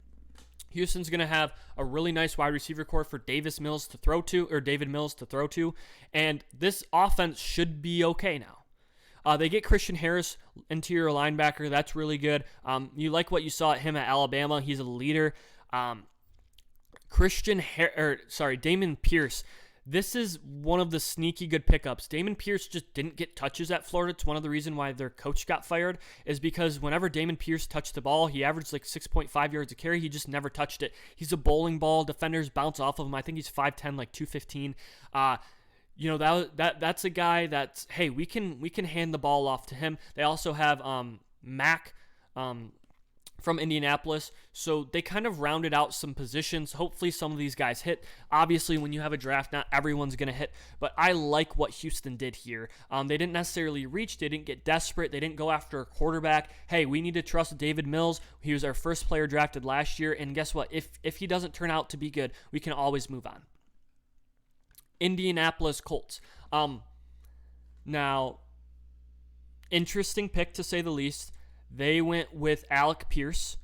Houston's going to have a really nice wide receiver core for David Mills to throw to, and this offense should be okay now. They get Christian Harris, interior linebacker. That's really good. You like what you saw at him at Alabama. He's a leader. Damon Pierce. This is one of the sneaky good pickups. Damon Pierce just didn't get touches at Florida. It's one of the reasons why their coach got fired is because whenever Damon Pierce touched the ball, he averaged like 6.5 yards a carry. He just never touched it. He's a bowling ball. Defenders bounce off of him. I think he's 5'10", like 215. That's a guy that's, hey, we can hand the ball off to him. They also have Mac from Indianapolis. So they kind of rounded out some positions. Hopefully some of these guys hit. Obviously, when you have a draft, not everyone's going to hit, but I like what Houston did here. They didn't necessarily reach. They didn't get desperate. They didn't go after a quarterback. Hey, we need to trust David Mills. He was our first player drafted last year, and guess what? If he doesn't turn out to be good, we can always move on. Indianapolis Colts. Now, interesting pick to say the least. They went with Alec Pierce.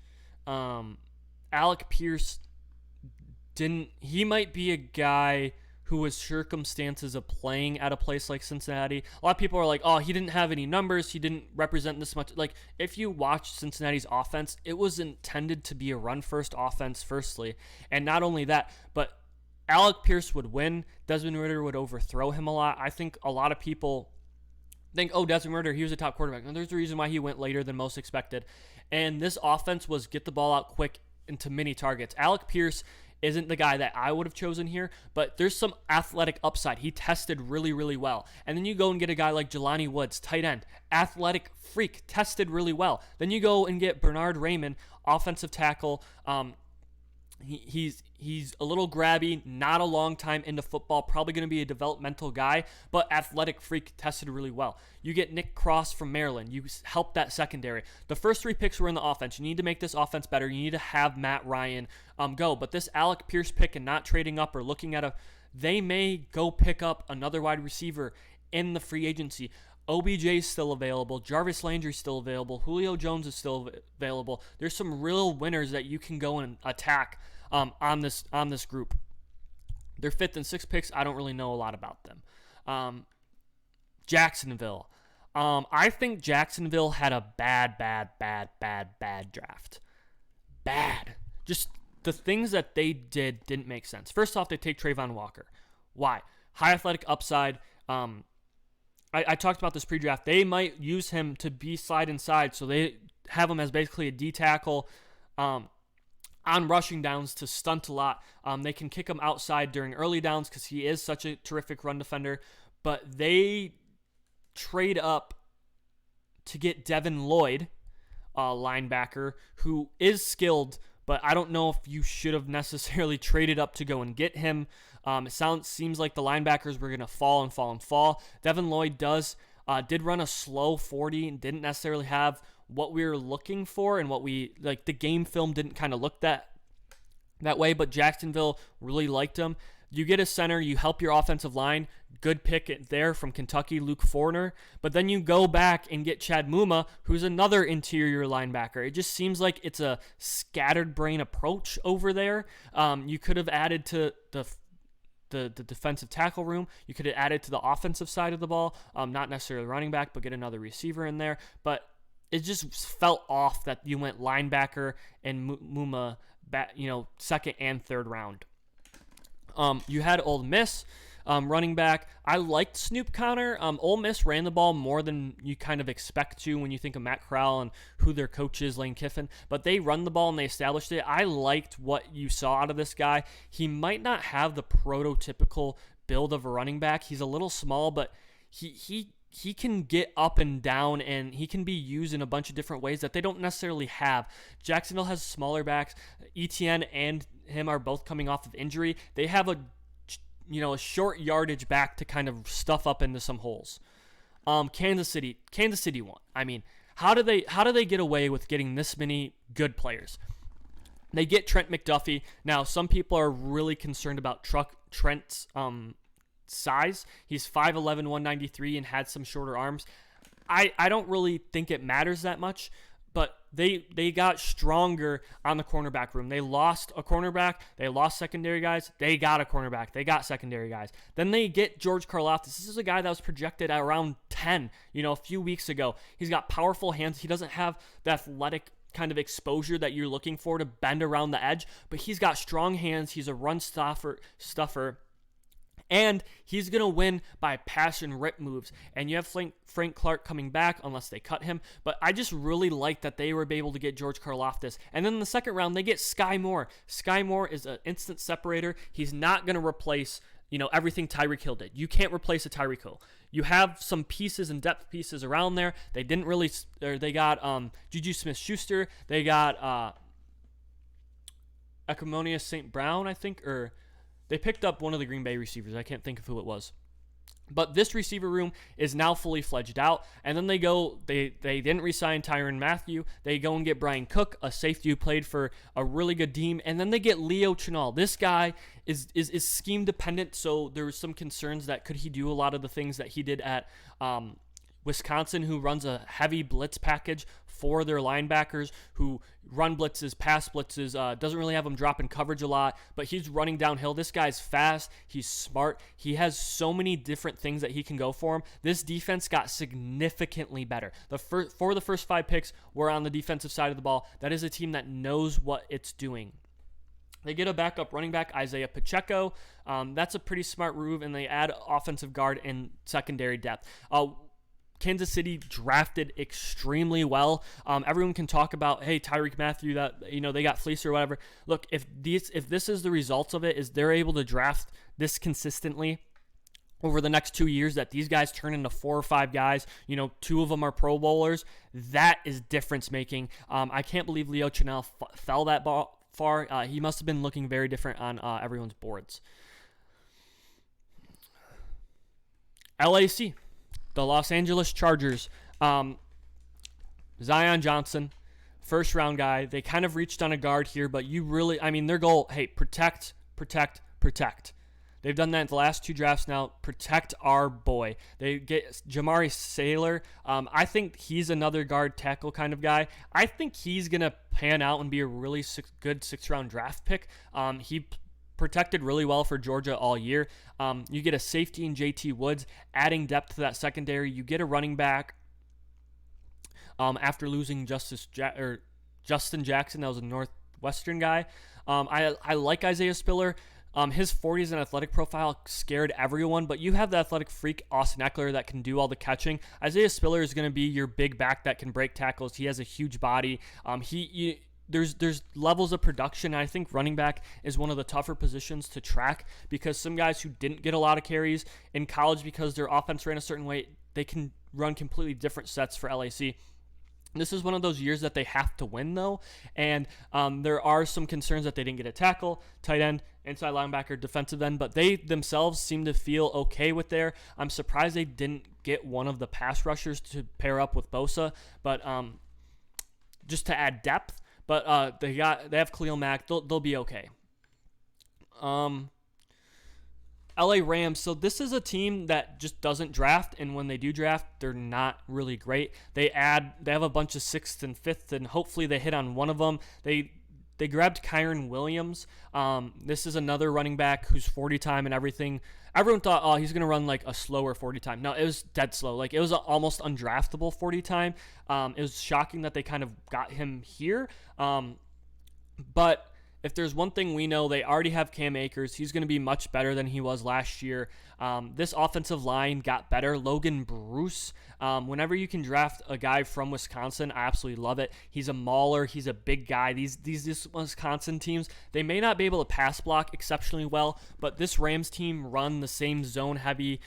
Alec Pierce he might be a guy who was circumstances of playing at a place like Cincinnati. A lot of people are like, oh, he didn't have any numbers. He didn't represent this much. Like, if you watch Cincinnati's offense, it was intended to be a run-first offense, firstly. And not only that, but Alec Pierce would win. Desmond Ritter would overthrow him a lot. I think a lot of people think, oh, Desmond Ritter, he was a top quarterback. And there's a reason why he went later than most expected. And this offense was get the ball out quick into many targets. Alec Pierce isn't the guy that I would have chosen here, but there's some athletic upside. He tested really, really well. And then you go and get a guy like Jelani Woods, tight end, athletic freak, tested really well. Then you go and get Bernard Raymond, offensive tackle. He's a little grabby, not a long time into football, probably going to be a developmental guy, but athletic freak, tested really well. You get Nick Cross from Maryland. You help that secondary. The first 3 picks were in the offense. You need to make this offense better. You need to have Matt Ryan go. But this Alec Pierce pick and not trading up or looking at they may go pick up another wide receiver in the free agency. OBJ is still available. Jarvis Landry is still available. Julio Jones is still available. There's some real winners that you can go and attack on this group. They're 5th and 6th picks. I don't really know a lot about them. Jacksonville. I think Jacksonville had a bad draft. Bad. Just the things that they didn't make sense. First off, they take Trayvon Walker. Why? High athletic upside. I talked about this pre-draft. They might use him to be slide inside, so they have him as basically a D tackle on rushing downs to stunt a lot. They can kick him outside during early downs because he is such a terrific run defender. But they trade up to get Devin Lloyd, linebacker, who is skilled, but I don't know if you should have necessarily traded up to go and get him. It seems like the linebackers were going to fall. Devin Lloyd did run a slow 40 and didn't necessarily have what we were looking for, and what the game film didn't kind of look that way, but Jacksonville really liked him. You get a center, you help your offensive line. Good pick there from Kentucky, Luke Forner. But then you go back and get Chad Muma, who's another interior linebacker. It just seems like it's a scattered brain approach over there. You could have added to the defensive tackle room. You could have added to the offensive side of the ball, not necessarily running back, but get another receiver in there. But it just felt off that you went linebacker and Muma, 2nd and 3rd round. You had Ole Miss running back. I liked Snoop Conner. Ole Miss ran the ball more than you kind of expect to when you think of Matt Corral and who their coach is, Lane Kiffin. But they run the ball and they established it. I liked what you saw out of this guy. He might not have the prototypical build of a running back. He's a little small, but he can get up and down, and he can be used in a bunch of different ways that they don't necessarily have. Jacksonville has smaller backs. Etienne and him are both coming off of injury. They have a short yardage back to kind of stuff up into some holes. Kansas City won. I mean, how do they get away with getting this many good players? They get Trent McDuffie. Now, some people are really concerned about Trent's size. He's 5'11", 193, and had some shorter arms. I don't really think it matters that much, but they got stronger on the cornerback room. They lost a cornerback. They lost secondary guys. They got a cornerback. They got secondary guys. Then they get George Karlaftis. This is a guy that was projected at around 10, a few weeks ago. He's got powerful hands. He doesn't have the athletic kind of exposure that you're looking for to bend around the edge, but he's got strong hands. He's a run stuffer. And he's going to win by pass and rip moves. And you have Frank Clark coming back unless they cut him. But I just really like that they were able to get George Karlaftis. And then in the second round, they get Sky Moore. Sky Moore is an instant separator. He's not going to replace everything Tyreek Hill did. You can't replace a Tyreek Hill. You have some pieces and depth pieces around there. They didn't really. They got Juju Smith-Schuster. They got Equanimeous St. Brown, I think, or they picked up one of the Green Bay receivers. I can't think of who it was. But this receiver room is now fully fledged out. And then they didn't re-sign Tyrann Mathieu. They go and get Brian Cook, a safety who played for a really good team. And then they get Leo Chenal. This guy is scheme dependent, so there was some concerns that could he do a lot of the things that he did at Wisconsin, who runs a heavy blitz package for their linebackers, who run blitzes, pass blitzes, doesn't really have them drop in coverage a lot, but he's running downhill. This guy's fast. He's smart. He has so many different things that he can go for him. This defense got significantly better. The first 5 picks were on the defensive side of the ball. That is a team that knows what it's doing. They get a backup running back, Isaiah Pacheco. That's a pretty smart move, and they add offensive guard and secondary depth. Kansas City drafted extremely well. Everyone can talk about, hey, Tyrann Mathieu, that they got fleeced or whatever. Look, if this is the results of it, is they're able to draft this consistently over the next 2 years, that these guys turn into 4 or 5 guys, 2 of them are Pro Bowlers, that is difference making. I can't believe Leo Chenal fell that far. He must have been looking very different on everyone's boards. LAC. The Los Angeles Chargers, Zion Johnson, first-round guy. They kind of reached on a guard here, but their goal, hey, protect. They've done that in the last 2 drafts now. Protect our boy. They get Jamari Sailor. I think he's another guard tackle kind of guy. I think he's going to pan out and be a really good 6th-round draft pick. He protected really well for Georgia all year. You get a safety in JT Woods, adding depth to that secondary. You get a running back after losing Justin Jackson. That was a Northwestern guy. I like Isaiah Spiller. His 40s and athletic profile scared everyone, but you have the athletic freak Austin Eckler that can do all the catching. Isaiah Spiller is going to be your big back that can break tackles. He has a huge body. There's levels of production. I think running back is one of the tougher positions to track, because some guys who didn't get a lot of carries in college because their offense ran a certain way, they can run completely different sets for LAC. This is one of those years that they have to win, though, and there are some concerns that they didn't get a tackle, tight end, inside linebacker, defensive end, but they themselves seem to feel okay with there. I'm surprised they didn't get one of the pass rushers to pair up with Bosa, but just to add depth. But they have Khalil Mack. They'll be okay. LA Rams. So this is a team that just doesn't draft, and when they do draft, they're not really great. They have a bunch of 6th and 5th, and hopefully they hit on one of them. They grabbed Kyron Williams. This is another running back who's 40 time and everything. Everyone thought, oh, he's going to run like a slower 40 time. No, it was dead slow. Like, it was an almost undraftable 40 time. It was shocking that they kind of got him here. But if there's one thing we know, they already have Cam Akers. He's going to be much better than he was last year. This offensive line got better. Logan Bruce, whenever you can draft a guy from Wisconsin, I absolutely love it. He's a mauler. He's a big guy. These Wisconsin teams, they may not be able to pass block exceptionally well, but this Rams team run the same zone-heavy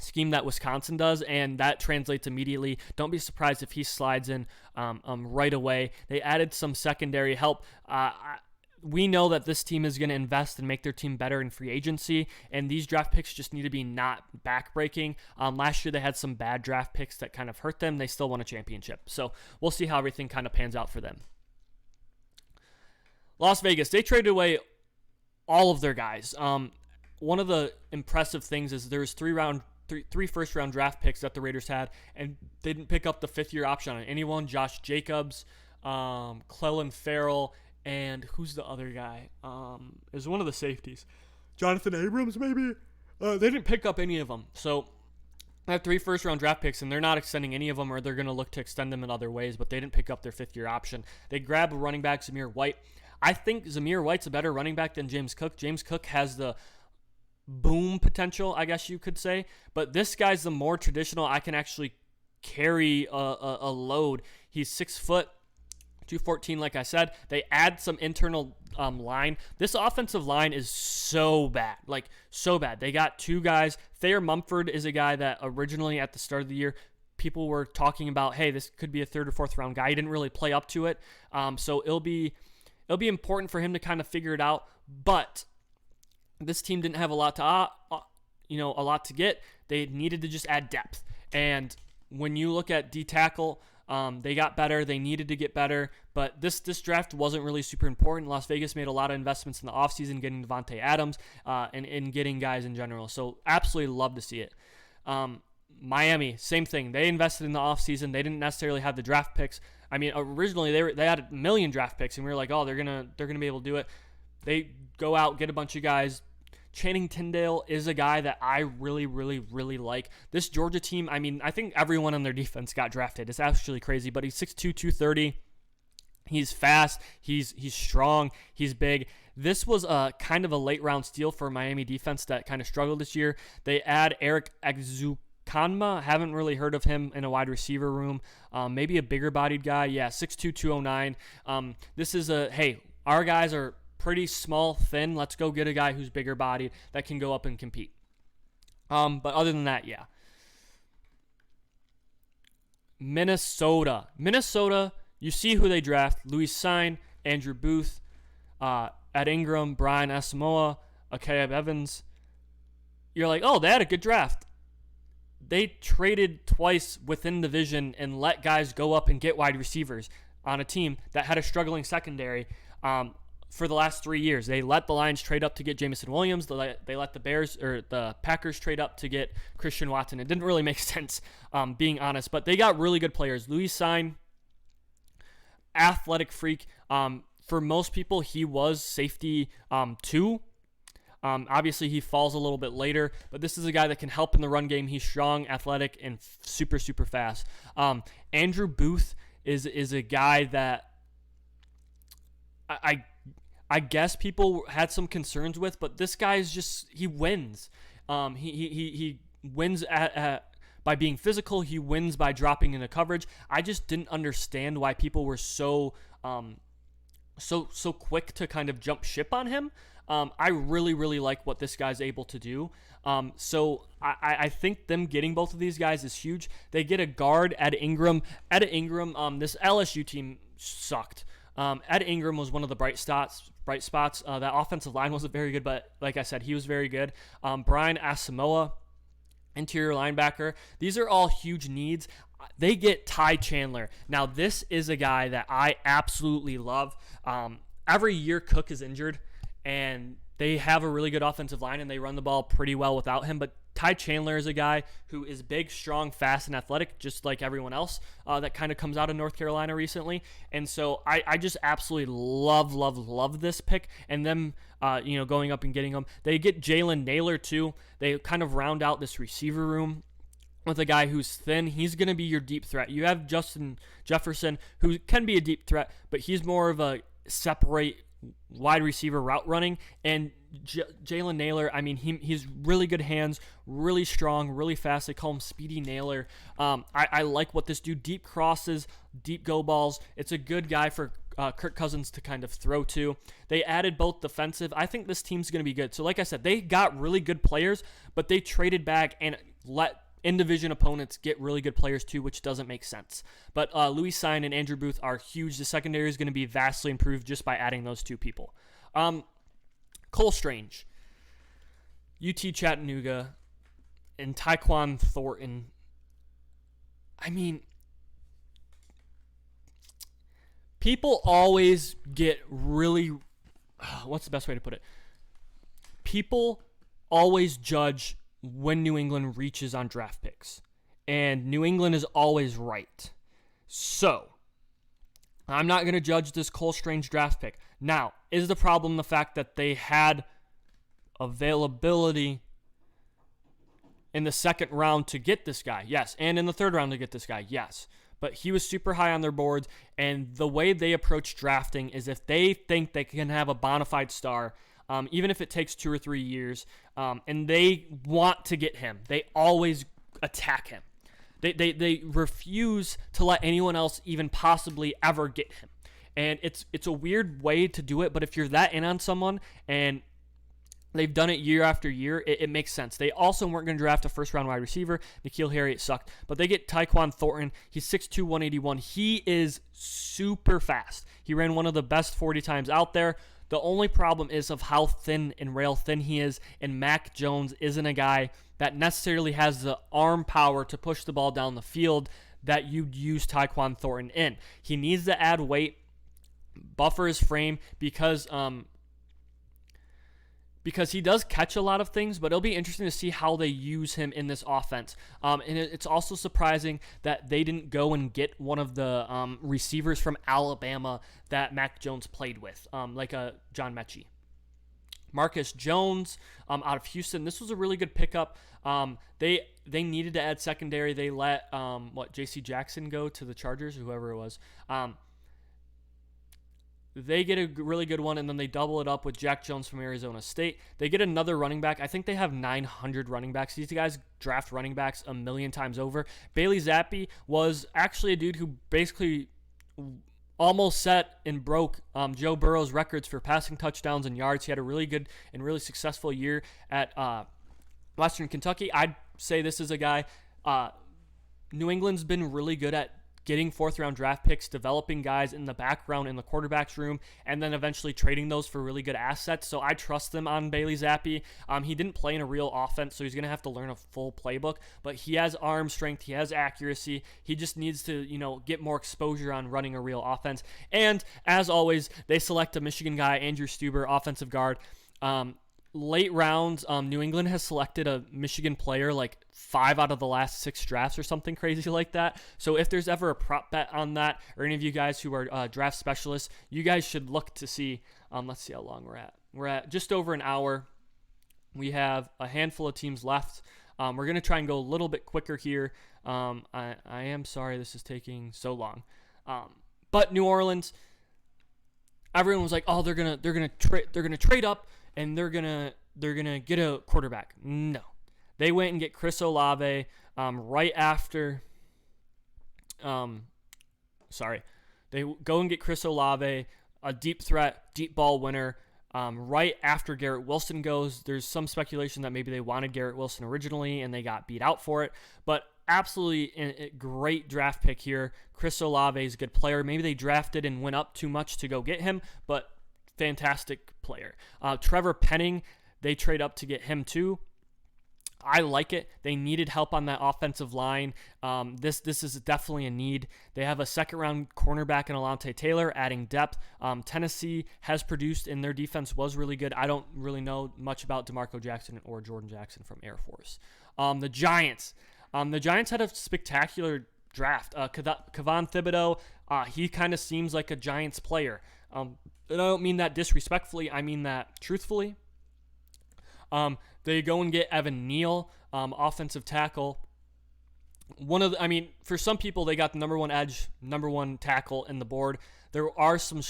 scheme that Wisconsin does, and that translates immediately. Don't be surprised if he slides in right away. They added some secondary help. We know that this team is going to invest and make their team better in free agency, and these draft picks just need to be not backbreaking. Last year they had some bad draft picks that kind of hurt them. They still won a championship, so we'll see how everything kind of pans out for them. Las Vegas, they traded away all of their guys. One of the impressive things is there's three first-round draft picks that the Raiders had, and they didn't pick up the 5th-year option on anyone. Josh Jacobs, Clelin Ferrell, and who's the other guy? Is one of the safeties. Jonathan Abrams, maybe? They didn't pick up any of them. So I have 3 first-round draft picks, and they're not extending any of them, or they're going to look to extend them in other ways, but they didn't pick up their 5th-year option. They grab a running back, Zamir White. I think Zamir White's a better running back than James Cook. James Cook has the boom potential, I guess you could say, but this guy's the more traditional. I can actually carry a load. He's 6 foot, 214, like I said. They add some internal line. This offensive line is so bad, like so bad. They got two guys. Thayer Mumford is a guy that originally at the start of the year, people were talking about, hey, this could be a 3rd or 4th round guy. He didn't really play up to it. So it'll be important for him to kind of figure it out. But this team didn't have a lot to get. They needed to just add depth. And when you look at D tackle, they got better. They needed to get better. But this draft wasn't really super important. Las Vegas made a lot of investments in the offseason, getting Devontae Adams and getting guys in general. So absolutely love to see it. Miami, same thing. They invested in the offseason. They didn't necessarily have the draft picks. I mean, originally they had 1 million draft picks, and we were like, oh, they're gonna be able to do it. They go out, get a bunch of guys. Channing Tyndale is a guy that I really, really, really like. This Georgia team, I mean, I think everyone on their defense got drafted. It's actually crazy, but he's 6'2", 230. He's fast. He's strong. He's big. This was a kind of a late-round steal for Miami defense that kind of struggled this year. They add Eric Kanma, haven't really heard of him in a wide receiver room. Maybe a bigger-bodied guy. Yeah, 6'2", 209. This is hey, our guys are pretty small, thin. Let's go get a guy who's bigger-bodied that can go up and compete. But other than that, yeah. Minnesota, you see who they draft. Louis Sine, Andrew Booth, Ed Ingram, Brian Asamoah, Akaib Evans. You're like, oh, they had a good draft. They traded twice within the division and let guys go up and get wide receivers on a team that had a struggling secondary for the last 3 years. They let the Lions trade up to get Jameson Williams. They let the Packers trade up to get Christian Watson. It didn't really make sense, being honest, but they got really good players. Louis Sine, athletic freak. For most people, he was safety 2. Obviously, he falls a little bit later, but this is a guy that can help in the run game. He's strong, athletic, and super, super fast. Andrew Booth is a guy that I guess people had some concerns with, but this guy is just, he wins. He wins by being physical. He wins by dropping into coverage. I just didn't understand why people were so quick to kind of jump ship on him. I really, really like what this guy's able to do. So I think them getting both of these guys is huge. They get a guard, Ed Ingram. This LSU team sucked. Ed Ingram was one of the bright spots. That offensive line wasn't very good, but like I said, he was very good. Brian Asamoah, interior linebacker. These are all huge needs. They get Tai Chandler. Now, this is a guy that I absolutely love. Every year Cook is injured, and they have a really good offensive line, and they run the ball pretty well without him. But Tai Chandler is a guy who is big, strong, fast, and athletic, just like everyone else that kind of comes out of North Carolina recently. And so I just absolutely love this pick. And them, going up and getting him. They get Jalen Nailor, too. They kind of round out this receiver room with a guy who's thin. He's going to be your deep threat. You have Justin Jefferson, who can be a deep threat, but he's more of a separate wide receiver route running. And Jalen Nailor, I mean, he's really good hands, really strong, really fast. They call him Speedy Nailor. I like what this dude, deep crosses, deep go balls. It's a good guy for Kirk Cousins to kind of throw to. They added both defensive. I think this team's going to be good. So like I said, they got really good players, but they traded back and let in-division opponents get really good players too, which doesn't make sense. But Louis Sine and Andrew Booth are huge. The secondary is going to be vastly improved just by adding those two people. Cole Strange, UT Chattanooga, and Taekwon Thornton. I mean, people always get really, what's the best way to put it? People always judge when New England reaches on draft picks, and New England is always right. So, I'm not going to judge this Cole Strange draft pick. Now, is the problem the fact that they had availability in the second round to get this guy? Yes. And in the third round to get this guy? Yes. But he was super high on their boards, and the way they approach drafting is if they think they can have a bona fide star, even if it takes 2 or 3 years, and they want to get him, they always attack him. They refuse to let anyone else even possibly ever get him. And it's a weird way to do it, but if you're that in on someone and they've done it year after year, it makes sense. They also weren't going to draft a first-round wide receiver. N'Keal Harriott sucked. But they get Taekwon Thornton. He's 6'2", 181. He is super fast. He ran one of the best 40 times out there. The only problem is of how thin and rail thin he is, and Mac Jones isn't a guy that necessarily has the arm power to push the ball down the field that you'd use Taekwon Thornton in. He needs to add weight, buffer his frame, because he does catch a lot of things, but it'll be interesting to see how they use him in this offense. And it's also surprising that they didn't go and get one of the receivers from Alabama that Mac Jones played with, like a John Mechie. Marcus Jones out of Houston. This was a really good pickup. They needed to add secondary. They let J.C. Jackson go to the Chargers, whoever it was. They get a really good one, and then they double it up with Jack Jones from Arizona State. They get another running back. I think they have 900 running backs. These guys draft running backs a million times over. Bailey Zappi was actually a dude who basically almost set and broke Joe Burrow's records for passing touchdowns and yards. He had a really good and really successful year at Western Kentucky. I'd say this is a guy. New England's been really good at getting fourth-round draft picks, developing guys in the background in the quarterback's room, and then eventually trading those for really good assets. So I trust them on Bailey Zappi. He didn't play in a real offense, so he's going to have to learn a full playbook. But he has arm strength. He has accuracy. He just needs to, get more exposure on running a real offense. And as always, they select a Michigan guy, Andrew Stuber, offensive guard. Late rounds, New England has selected a Michigan player like 5 out of the last 6 drafts or something crazy like that. So if there's ever a prop bet on that, or any of you guys who are draft specialists, you guys should look to see. Let's see how long we're at. We're at just over an hour. We have a handful of teams left. We're going to try and go a little bit quicker here. I am sorry this is taking so long. But New Orleans, everyone was like, "Oh, they're gonna trade up and they're gonna get a quarterback." No, they went and get Chris Olave right after. They go and get Chris Olave, a deep threat, deep ball winner. Right after Garrett Wilson goes. There's some speculation that maybe they wanted Garrett Wilson originally and they got beat out for it, but absolutely a great draft pick here. Chris Olave is a good player. Maybe they drafted and went up too much to go get him, but fantastic player. Trevor Penning, they trade up to get him too. I like it. They needed help on that offensive line. This is definitely a need. They have a second-round cornerback in Alontae Taylor, adding depth. Tennessee has produced, and their defense was really good. I don't really know much about DeMarco Jackson or Jordan Jackson from Air Force. The Giants. The Giants had a spectacular draft. Kayvon Thibodeau, he kind of seems like a Giants player. And I don't mean that disrespectfully. I mean that truthfully. They go and get Evan Neal, offensive tackle. For some people, they got the number one edge, number one tackle in the board. There are some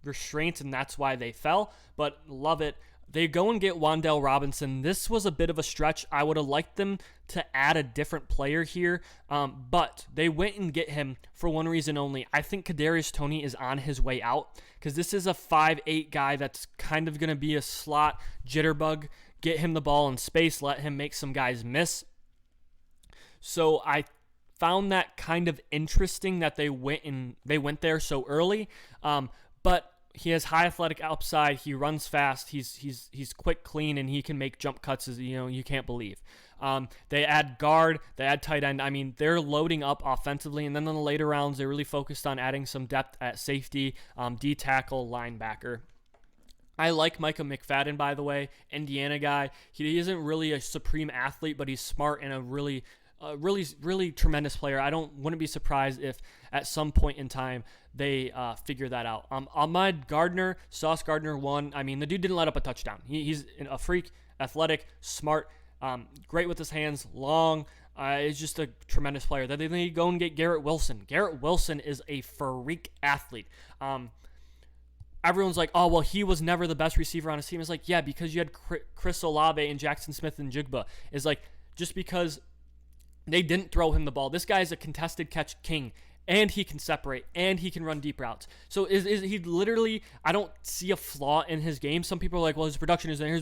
restraints, and that's why they fell, but love it. They go and get Wan'Dale Robinson. This was a bit of a stretch. I would have liked them to add a different player here, but they went and get him for one reason only. I think Kadarius Toney is on his way out because this is a 5'8" guy that's kind of going to be a slot jitterbug. Get him the ball in space, let him make some guys miss. So I found that kind of interesting that they went there so early, but he has high athletic upside. He runs fast. He's quick, clean, and he can make jump cuts as you can't believe. They add guard. They add tight end. They're loading up offensively, and then in the later rounds, they really focused on adding some depth at safety, D tackle, linebacker. I like Micah McFadden, by the way, Indiana guy. He isn't really a supreme athlete, but he's smart and a really tremendous player. Wouldn't be surprised if at some point in time they figure that out. Ahmad Gardner, Sauce Gardner won. The dude didn't let up a touchdown. He's a freak, athletic, smart, great with his hands, long. He's just a tremendous player. Then they go and get Garrett Wilson. Garrett Wilson is a freak athlete. Everyone's like, oh, well, he was never the best receiver on his team. It's like, yeah, because you had Chris Olave and Jackson Smith and Jigba. It's like, just because they didn't throw him the ball. This guy is a contested catch king. and he can separate, and he can run deep routes. So is he literally, I don't see a flaw in his game. Some people are like, well, his production is there.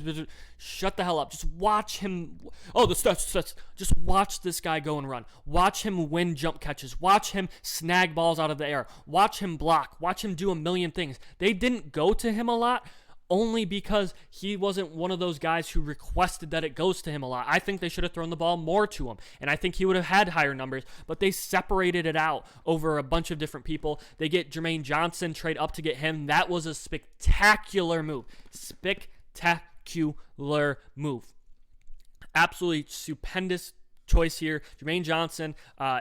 Shut the hell up. Just watch him. Oh, the stats. Just watch this guy go and run. Watch him win jump catches. Watch him snag balls out of the air. Watch him block. Watch him do a million things. They didn't go to him a lot, only because he wasn't one of those guys who requested that it goes to him a lot. I think they should have thrown the ball more to him, and I think he would have had higher numbers, but they separated it out over a bunch of different people. They get Jermaine Johnson, trade up to get him. That was a spectacular move. Spectacular move. Absolutely stupendous choice here. Jermaine Johnson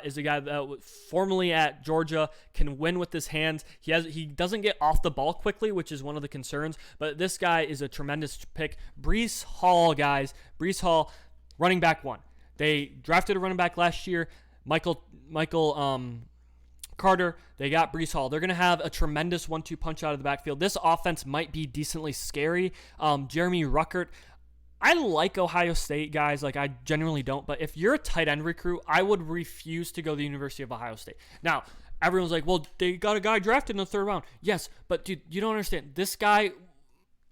is a guy that was formerly at Georgia, can win with his hands. He doesn't get off the ball quickly, which is one of the concerns, but this guy is a tremendous pick. Breece Hall, guys. Breece Hall, running back 1. They drafted a running back last year, Michael Carter. They got Breece Hall. They're going to have a tremendous 1-2 punch out of the backfield. This offense might be decently scary. Jeremy Ruckert, I like Ohio State guys. Like, I generally don't. But if you're a tight end recruit, I would refuse to go to the University of Ohio State. Now, everyone's like, well, they got a guy drafted in the 3rd round. Yes, but dude, you don't understand. This guy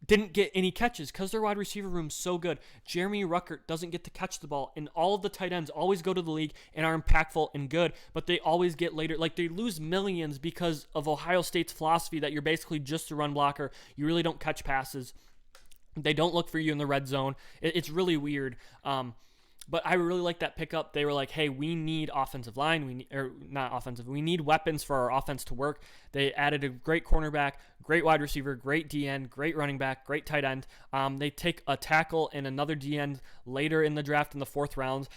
didn't get any catches because their wide receiver room's so good. Jeremy Ruckert doesn't get to catch the ball, and all of the tight ends always go to the league and are impactful and good, but they always get later. Like, they lose millions because of Ohio State's philosophy that you're basically just a run blocker. You really don't catch passes. They don't look for you in the red zone. It's really weird. But I really like that pickup. They were like, hey, we need offensive line. We need weapons for our offense to work. They added a great cornerback, great wide receiver, great DN, great running back, great tight end. They take a tackle and another DN later in the draft in the 4th round.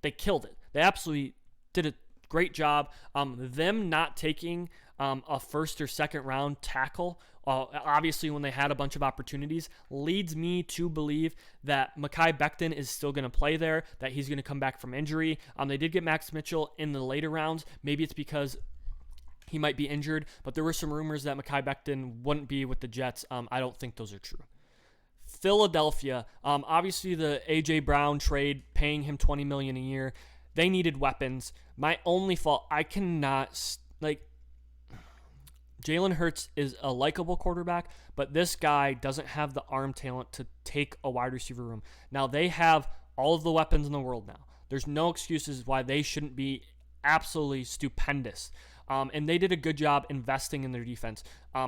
They killed it. They absolutely did a great job. Them not taking a 1st or 2nd round tackle, obviously when they had a bunch of opportunities, leads me to believe that Mekhi Becton is still going to play there, that he's going to come back from injury. They did get Max Mitchell in the later rounds. Maybe it's because he might be injured, but there were some rumors that Mekhi Becton wouldn't be with the Jets. I don't think those are true. Philadelphia, obviously the A.J. Brown trade, paying him $20 million a year. They needed weapons. My only fault, I cannot, Jalen Hurts is a likable quarterback, but this guy doesn't have the arm talent to take a wide receiver room. Now, they have all of the weapons in the world now. There's no excuses why they shouldn't be absolutely stupendous. And they did a good job investing in their defense.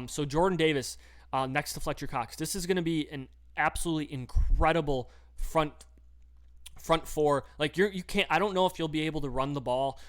So Jordan Davis next to Fletcher Cox. This is going to be an absolutely incredible front 4. Like, you can't, I don't know if you'll be able to run the ball.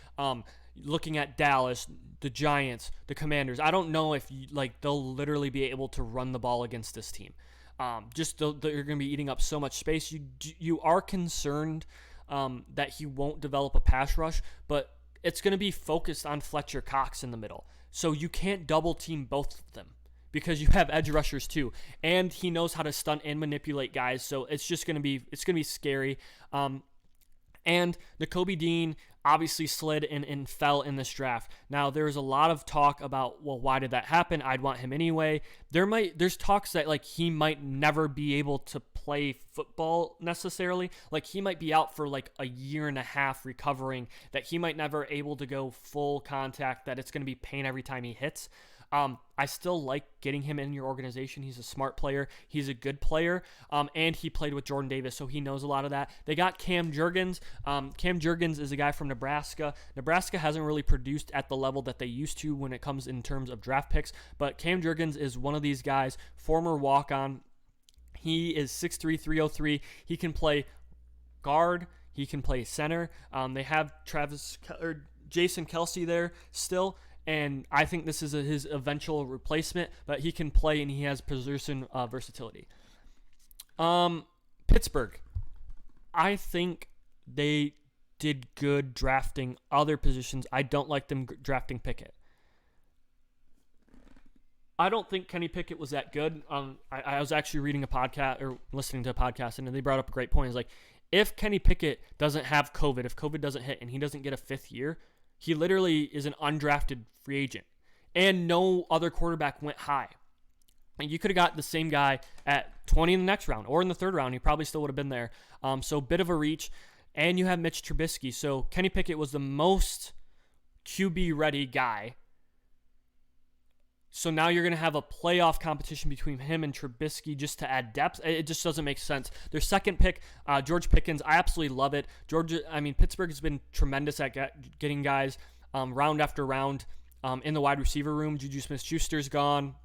Looking at Dallas, the Giants, the Commanders, I don't know if they'll literally be able to run the ball against this team. They're going to be eating up so much space. You are concerned that he won't develop a pass rush, but it's going to be focused on Fletcher Cox in the middle. So you can't double team both of them because you have edge rushers too, and he knows how to stunt and manipulate guys. So it's going to be scary. And Nakobe Dean obviously slid and fell in this draft. Now, there's a lot of talk about, well, why did that happen? I'd want him anyway. There's talks that he might never be able to play football necessarily. He might be out for a year and a half recovering, that he might never able to go full contact, that it's going to be pain every time he hits. I still like getting him in your organization. He's a smart player. He's a good player. And he played with Jordan Davis, so he knows a lot of that. They got Cam Jurgens. Cam Jurgens is a guy from Nebraska. Nebraska hasn't really produced at the level that they used to when it comes in terms of draft picks, but Cam Jurgens is one of these guys, former walk-on. He is 6'3", 303. He can play guard. He can play center. They have Jason Kelsey there still. And I think this is his eventual replacement, but he can play and he has position versatility. Pittsburgh, I think they did good drafting other positions. I don't like them drafting Pickett. I don't think Kenny Pickett was that good. I was actually reading a podcast or listening to a podcast, and they brought up a great point. It's like, if Kenny Pickett doesn't have COVID, if COVID doesn't hit and he doesn't get a 5th year, he literally is an undrafted free agent, and no other quarterback went high. And you could have got the same guy at 20 in the next round or in the 3rd round. He probably still would have been there. So bit of a reach. And you have Mitch Trubisky. So Kenny Pickett was the most QB ready guy. So now you're going to have a playoff competition between him and Trubisky just to add depth. It just doesn't make sense. Their second pick, George Pickens, I absolutely love it. Pittsburgh has been tremendous at getting guys round after round in the wide receiver room. Juju Smith-Schuster's gone.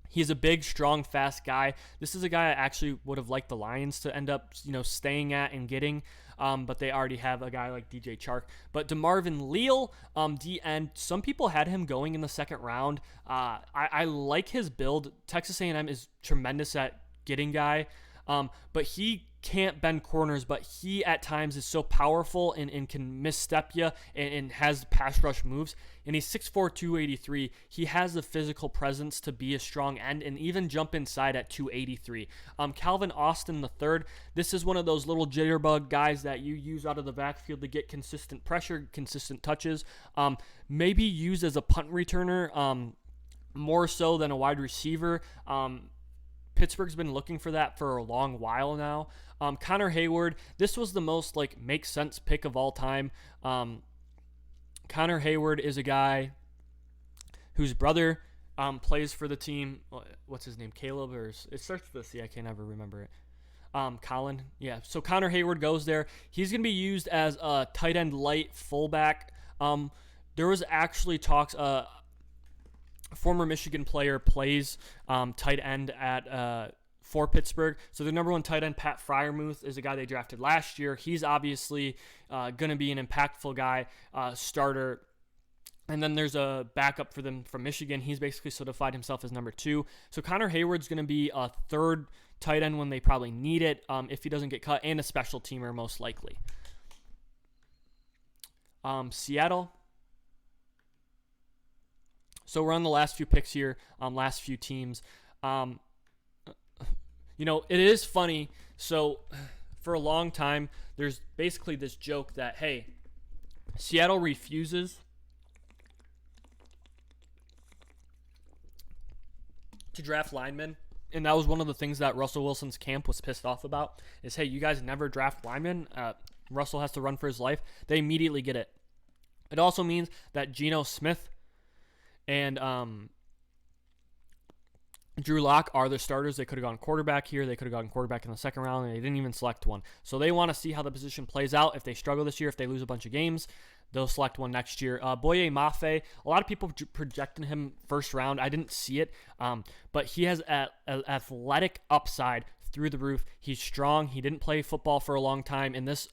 He's a big, strong, fast guy. This is a guy I actually would have liked the Lions to end up, staying at and getting, but they already have a guy like DJ Chark. But DeMarvin Leal, DN, some people had him going in the second round. I like his build. Texas A&M is tremendous at getting guy, but he can't bend corners, but he at times is so powerful and can misstep you and has pass rush moves. And he's 6'4", 283. He has the physical presence to be a strong end and even jump inside at 283. Calvin Austin III, this is one of those little jitterbug guys that you use out of the backfield to get consistent pressure, consistent touches. Maybe used as a punt returner more so than a wide receiver. Pittsburgh's been looking for that for a long while now. Connor Hayward, this was the most make sense pick of all time. Connor Hayward is a guy whose brother plays for the team. What's his name? Caleb, or it starts with a C. I can't ever remember it. Colin. Yeah. So Connor Hayward goes there. He's going to be used as a tight end light fullback. There was actually talks. Former Michigan player plays tight end for Pittsburgh. So the number one tight end, Pat Freiermuth, is a guy they drafted last year. He's obviously going to be an impactful guy, starter. And then there's a backup for them from Michigan. He's basically solidified himself as number 2. So Connor Hayward's going to be a third tight end when they probably need it, if he doesn't get cut, and a special teamer most likely. Seattle. So we're on the last few picks here, last few teams. It is funny. So for a long time, there's basically this joke that, hey, Seattle refuses to draft linemen. And that was one of the things that Russell Wilson's camp was pissed off about is, hey, you guys never draft linemen. Russell has to run for his life. They immediately get it. It also means that Geno Smith and Drew Lock are the starters. They could have gone quarterback here. They could have gone quarterback in the second round, and they didn't even select one. So they want to see how the position plays out. If they struggle this year, if they lose a bunch of games, they'll select one next year. Boye Mafe, a lot of people projecting him first round. I didn't see it, but he has an athletic upside through the roof. He's strong. He didn't play football for a long time, and this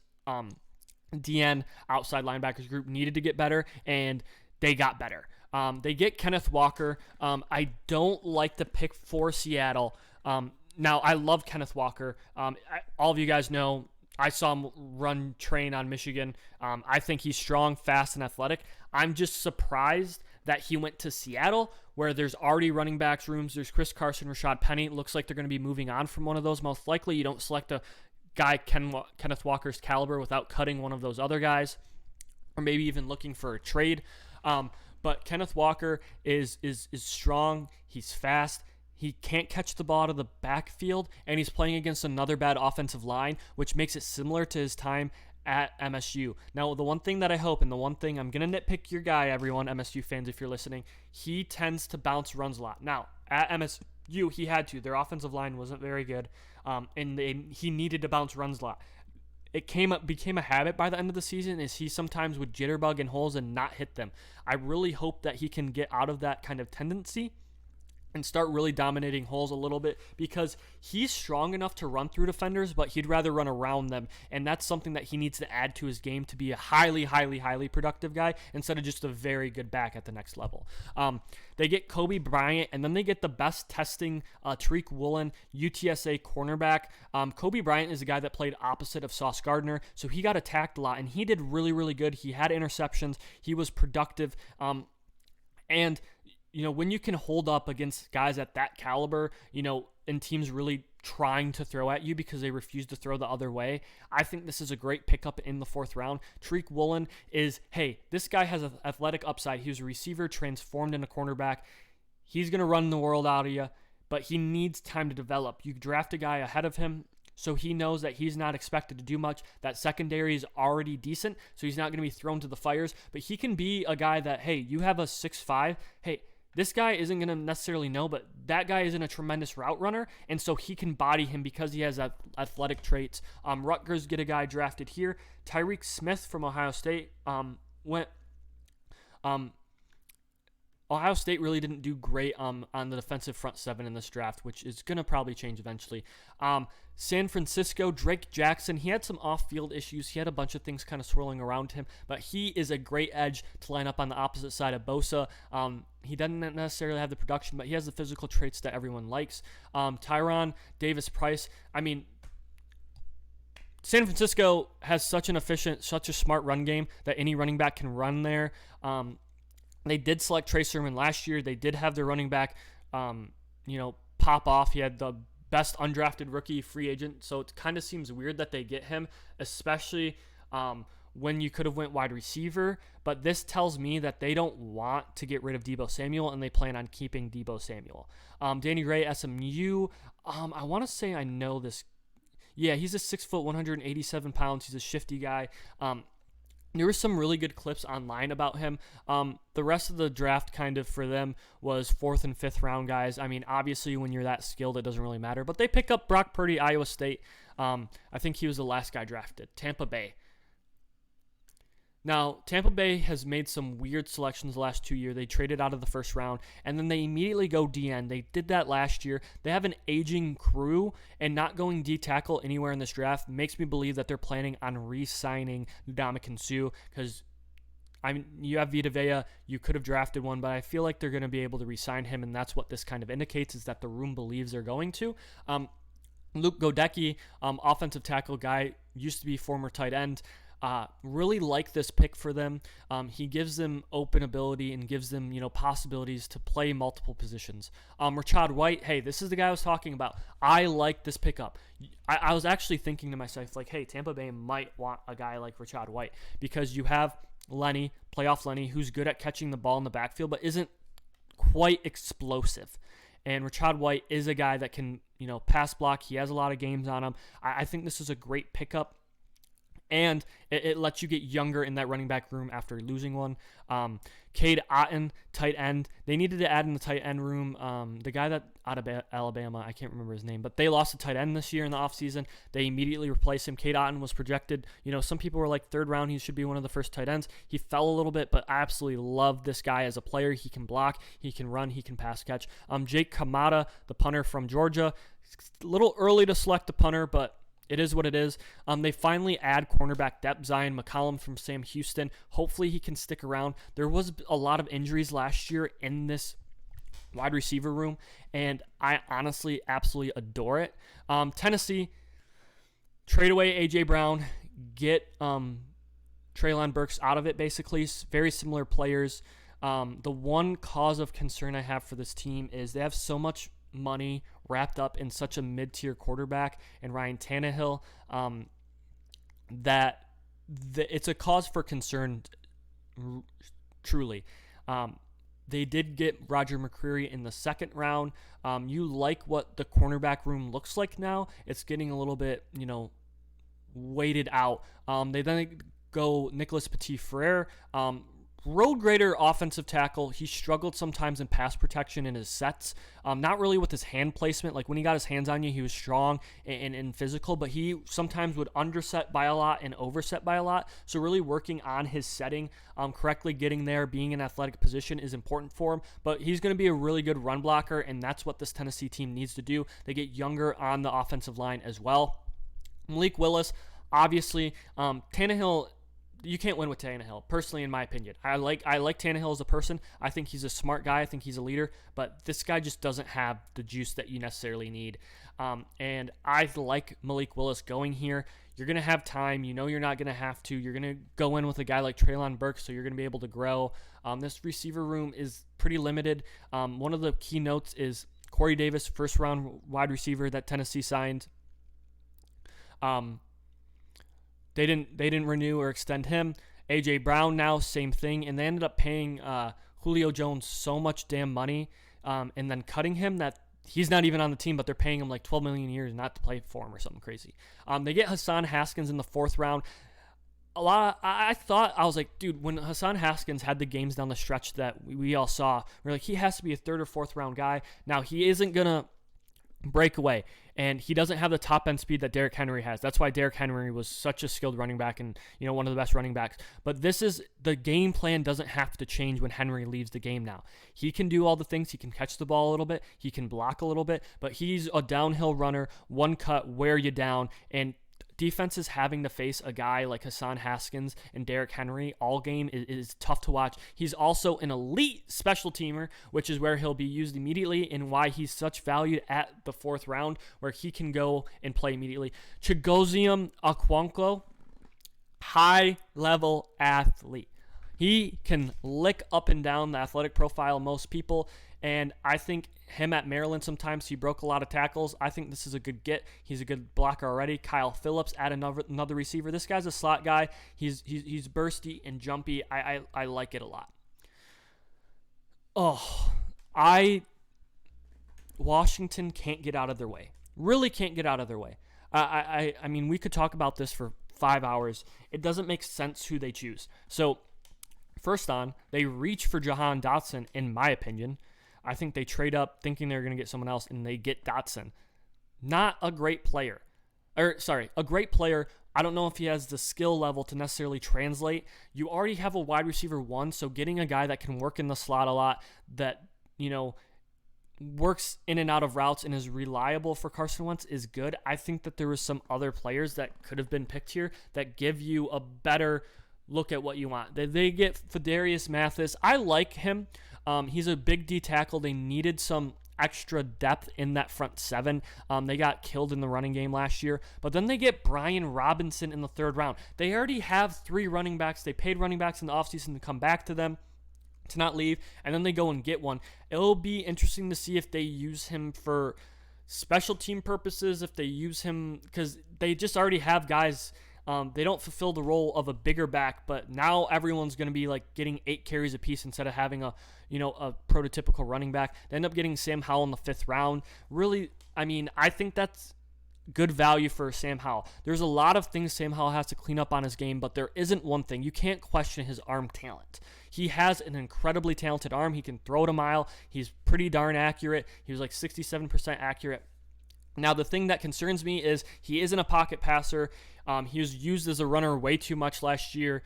DN outside linebackers group needed to get better, and they got better. They get Kenneth Walker. I don't like the pick for Seattle. Now, I love Kenneth Walker. All of you guys know I saw him run train on Michigan. I think he's strong, fast, and athletic. I'm just surprised that he went to Seattle, where there's already running backs rooms. There's Chris Carson, Rashad Penny. It looks like they're going to be moving on from one of those. Most likely, you don't select a guy Kenneth Walker's caliber without cutting one of those other guys, or maybe even looking for a trade. But Kenneth Walker is strong. He's fast. He can't catch the ball out of the backfield, and he's playing against another bad offensive line, which makes it similar to his time at MSU. Now, the one thing that I hope, and the one thing I'm going to nitpick your guy, everyone, MSU fans, if you're listening, he tends to bounce runs a lot. Now, at MSU, he had to. Their offensive line wasn't very good, and he needed to bounce runs a lot. It became a habit by the end of the season is he sometimes would jitterbug in holes and not hit them. I really hope that he can get out of that kind of tendency and start really dominating holes a little bit, because he's strong enough to run through defenders, but he'd rather run around them, and that's something that he needs to add to his game to be a highly, highly, highly productive guy instead of just a very good back at the next level. They get Kobe Bryant, and then they get the best testing Tariq Woolen, UTSA cornerback. Kobe Bryant is a guy that played opposite of Sauce Gardner, so he got attacked a lot, and he did really, really good. He had interceptions. He was productive, and when you can hold up against guys at that caliber, and teams really trying to throw at you because they refuse to throw the other way, I think this is a great pickup in the 4th round. Tariq Woolen is, hey, this guy has an athletic upside. He was a receiver transformed into cornerback. He's going to run the world out of you, but he needs time to develop. You draft a guy ahead of him, so he knows that he's not expected to do much. That secondary is already decent, so he's not going to be thrown to the fires. But he can be a guy that, hey, you have a 6'5", hey, this guy isn't going to necessarily know, but that guy isn't a tremendous route runner, and so he can body him because he has athletic traits. Rutgers get a guy drafted here. Tyrek Smith from Ohio State went. Ohio State really didn't do great on the defensive front seven in this draft, which is going to probably change eventually. San Francisco, Drake Jackson, he had some off-field issues. He had a bunch of things kind of swirling around him, but he is a great edge to line up on the opposite side of Bosa. He doesn't necessarily have the production, but he has the physical traits that everyone likes. Tyron Davis-Price, I mean, San Francisco has such an efficient, such a smart run game that any running back can run there. They did select Trey Sermon last year. They did have their running back, pop off. He had the best undrafted rookie free agent, so it kind of seems weird that they get him, especially when you could have went wide receiver. But this tells me that they don't want to get rid of Deebo Samuel, and they plan on keeping Deebo Samuel. Danny Gray, SMU. I want to say I know this. Yeah, he's a 6 foot, 187 pounds. He's a shifty guy. There were some really good clips online about him. The rest of the draft kind of for them was 4th and 5th round guys. I mean, obviously when you're that skilled, it doesn't really matter. But they pick up Brock Purdy, Iowa State. I think he was the last guy drafted. Tampa Bay. Now, Tampa Bay has made some weird selections the last 2 years. They traded out of the first round, and then they immediately go DN. They did that last year. They have an aging crew, and not going D-tackle anywhere in this draft makes me believe that they're planning on re-signing Ndamukong Suh, because you have Vita Vea, you could have drafted one, but I feel like they're going to be able to re-sign him, and that's what this kind of indicates, is that the room believes they're going to. Luke Godecki, offensive tackle guy, used to be former tight end. Really like this pick for them. He gives them open ability and gives them, possibilities to play multiple positions. Rachaad White, hey, this is the guy I was talking about. I like this pickup. I was actually thinking to myself, like, hey, Tampa Bay might want a guy like Rachaad White, because you have Lenny, playoff Lenny, who's good at catching the ball in the backfield, but isn't quite explosive. And Rachaad White is a guy that can, pass block. He has a lot of games on him. I think this is a great pickup. And it lets you get younger in that running back room after losing one. Cade Otton, tight end. They needed to add in the tight end room. The guy that out of Alabama, I can't remember his name, but they lost a tight end this year in the offseason. They immediately replaced him. Cade Otton was projected. Some people were like 3rd round. He should be one of the first tight ends. He fell a little bit, but I absolutely love this guy as a player. He can block, he can run, he can pass catch. Jake Kamada, the punter from Georgia. A little early to select a punter, but it is what it is. They finally add cornerback depth. Zion McCollum from Sam Houston. Hopefully he can stick around. There was a lot of injuries last year in this wide receiver room, and I honestly absolutely adore it. Tennessee, trade away A.J. Brown, get Treylon Burks out of it, basically. Very similar players. The one cause of concern I have for this team is they have so much money wrapped up in such a mid-tier quarterback and Ryan Tannehill that it's a cause for concern, truly. They did get Roger McCreary in the 2nd round. You like what the cornerback room looks like now. It's getting a little bit, weighted out. They then go Nicholas Petit-Frere, road grader offensive tackle. He struggled sometimes in pass protection in his sets. Not really with his hand placement. Like when he got his hands on you, he was strong and physical, but he sometimes would underset by a lot and overset by a lot. So really working on his setting, correctly getting there, being in athletic position is important for him. But he's going to be a really good run blocker, and that's what this Tennessee team needs to do. They get younger on the offensive line as well. Malik Willis, obviously, Tannehill. You can't win with Tannehill, personally, in my opinion. I like Tannehill as a person. I think he's a smart guy. I think he's a leader. But this guy just doesn't have the juice that you necessarily need. And I like Malik Willis going here. You're going to have time. You're not going to have to. You're going to go in with a guy like Treylon Burks, so you're going to be able to grow. This receiver room is pretty limited. One of the key notes is Corey Davis, 1st-round wide receiver that Tennessee signed. They didn't renew or extend him. A.J. Brown now, same thing. And they ended up paying Julio Jones so much damn money and then cutting him that he's not even on the team, but they're paying him like $12 million a year not to play for him or something crazy. They get Hassan Haskins in the 4th round. I was like, dude, when Hassan Haskins had the games down the stretch that we all saw, we're like, he has to be a 3rd or 4th round guy. Now, he isn't going to break away, and he doesn't have the top end speed that Derrick Henry has. That's why Derrick Henry was such a skilled running back and, one of the best running backs. But the game plan doesn't have to change when Henry leaves the game now. He can do all the things. He can catch the ball a little bit. He can block a little bit, but he's a downhill runner, one cut, wear you down, and defenses having to face a guy like Hassan Haskins and Derrick Henry all game is tough to watch. He's also an elite special teamer, which is where he'll be used immediately and why he's such valued at the 4th round, where he can go and play immediately. Ikem Akwanu, high-level athlete. He can lick up and down the athletic profile of most people, and I think him at Maryland sometimes he broke a lot of tackles. I think this is a good get. He's a good blocker already. Kyle Phillips at another receiver. This guy's a slot guy. He's bursty and jumpy. I like it a lot. Washington can't get out of their way. Really can't get out of their way. I mean, we could talk about this for 5 hours. It doesn't make sense who they choose. So, first on, they reach for Jahan Datsun, in my opinion. I think they trade up thinking they're going to get someone else, and they get Datsun. Not a great player. A great player. I don't know if he has the skill level to necessarily translate. You already have a wide receiver 1, so getting a guy that can work in the slot a lot, that, works in and out of routes and is reliable for Carson Wentz is good. I think that there was some other players that could have been picked here that give you a better look at what you want. They get Fadarius Mathis. I like him. He's a big D tackle. They needed some extra depth in that front 7. They got killed in the running game last year. But then they get Brian Robinson in the 3rd round. They already have 3 running backs. They paid running backs in the offseason to come back to them, to not leave. And then they go and get one. It'll be interesting to see if they use him for special team purposes, if they use him, because they just already have guys. They don't fulfill the role of a bigger back, but now everyone's going to be like getting 8 carries apiece instead of having a prototypical running back. They end up getting Sam Howell in the 5th round. Really, I mean, I think that's good value for Sam Howell. There's a lot of things Sam Howell has to clean up on his game, but there isn't one thing. You can't question his arm talent. He has an incredibly talented arm. He can throw it a mile. He's pretty darn accurate. He was like 67% accurate. Now, the thing that concerns me is he isn't a pocket passer. He was used as a runner way too much last year.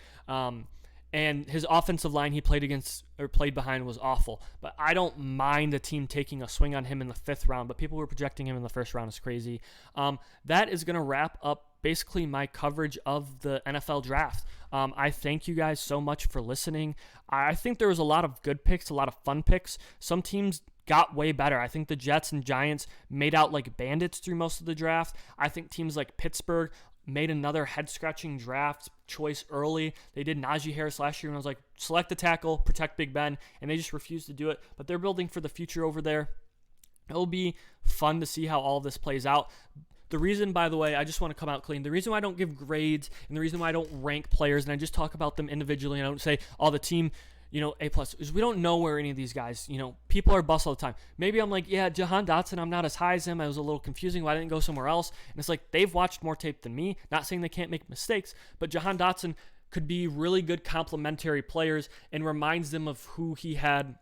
And his offensive line he played behind was awful. But I don't mind the team taking a swing on him in the 5th round. But people were projecting him in the 1st round is crazy. That is going to wrap up basically my coverage of the NFL draft. I thank you guys so much for listening. I think there was a lot of good picks, a lot of fun picks. Some teams got way better. I think the Jets and Giants made out like bandits through most of the draft. I think teams like Pittsburgh made another head-scratching draft choice early. They did Najee Harris last year, and I was like, select the tackle, protect Big Ben, and they just refused to do it. But they're building for the future over there. It'll be fun to see how all of this plays out. The reason, by the way, I just want to come out clean. The reason why I don't give grades and the reason why I don't rank players and I just talk about them individually and I don't say, the team, A+, is we don't know where any of these guys, people are bust all the time. Maybe I'm like, yeah, Jahan Datsun, I'm not as high as him. I was a little confusing why I didn't go somewhere else. And it's like, they've watched more tape than me. Not saying they can't make mistakes, but Jahan Datsun could be really good complementary players and reminds them of who he had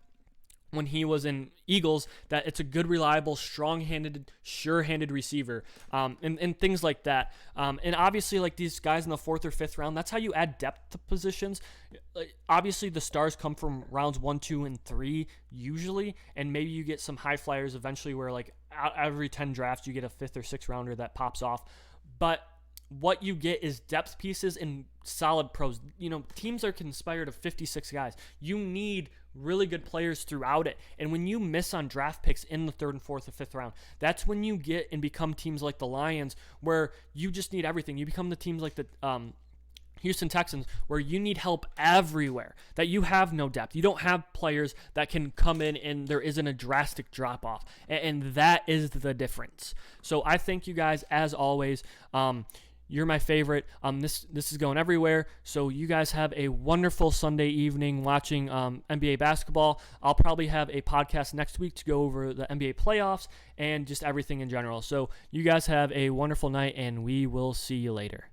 when he was in Eagles, that it's a good, reliable, strong-handed, sure-handed receiver, and things like that. And obviously, like these guys in the 4th or 5th round, that's how you add depth to positions. Obviously, the stars come from rounds 1, 2, and 3 usually, and maybe you get some high flyers eventually where like every 10 drafts you get a 5th or 6th rounder that pops off. But what you get is depth pieces and solid pros. Teams are conspired of 56 guys. You need really good players throughout it. And when you miss on draft picks in the 3rd and 4th or 5th round, that's when you get and become teams like the Lions where you just need everything. You become the teams like the Houston Texans where you need help everywhere, that you have no depth. You don't have players that can come in and there isn't a drastic drop-off. And that is the difference. So I thank you guys as always. You're my favorite. This is going everywhere. So you guys have a wonderful Sunday evening watching NBA basketball. I'll probably have a podcast next week to go over the NBA playoffs and just everything in general. So you guys have a wonderful night, and we will see you later.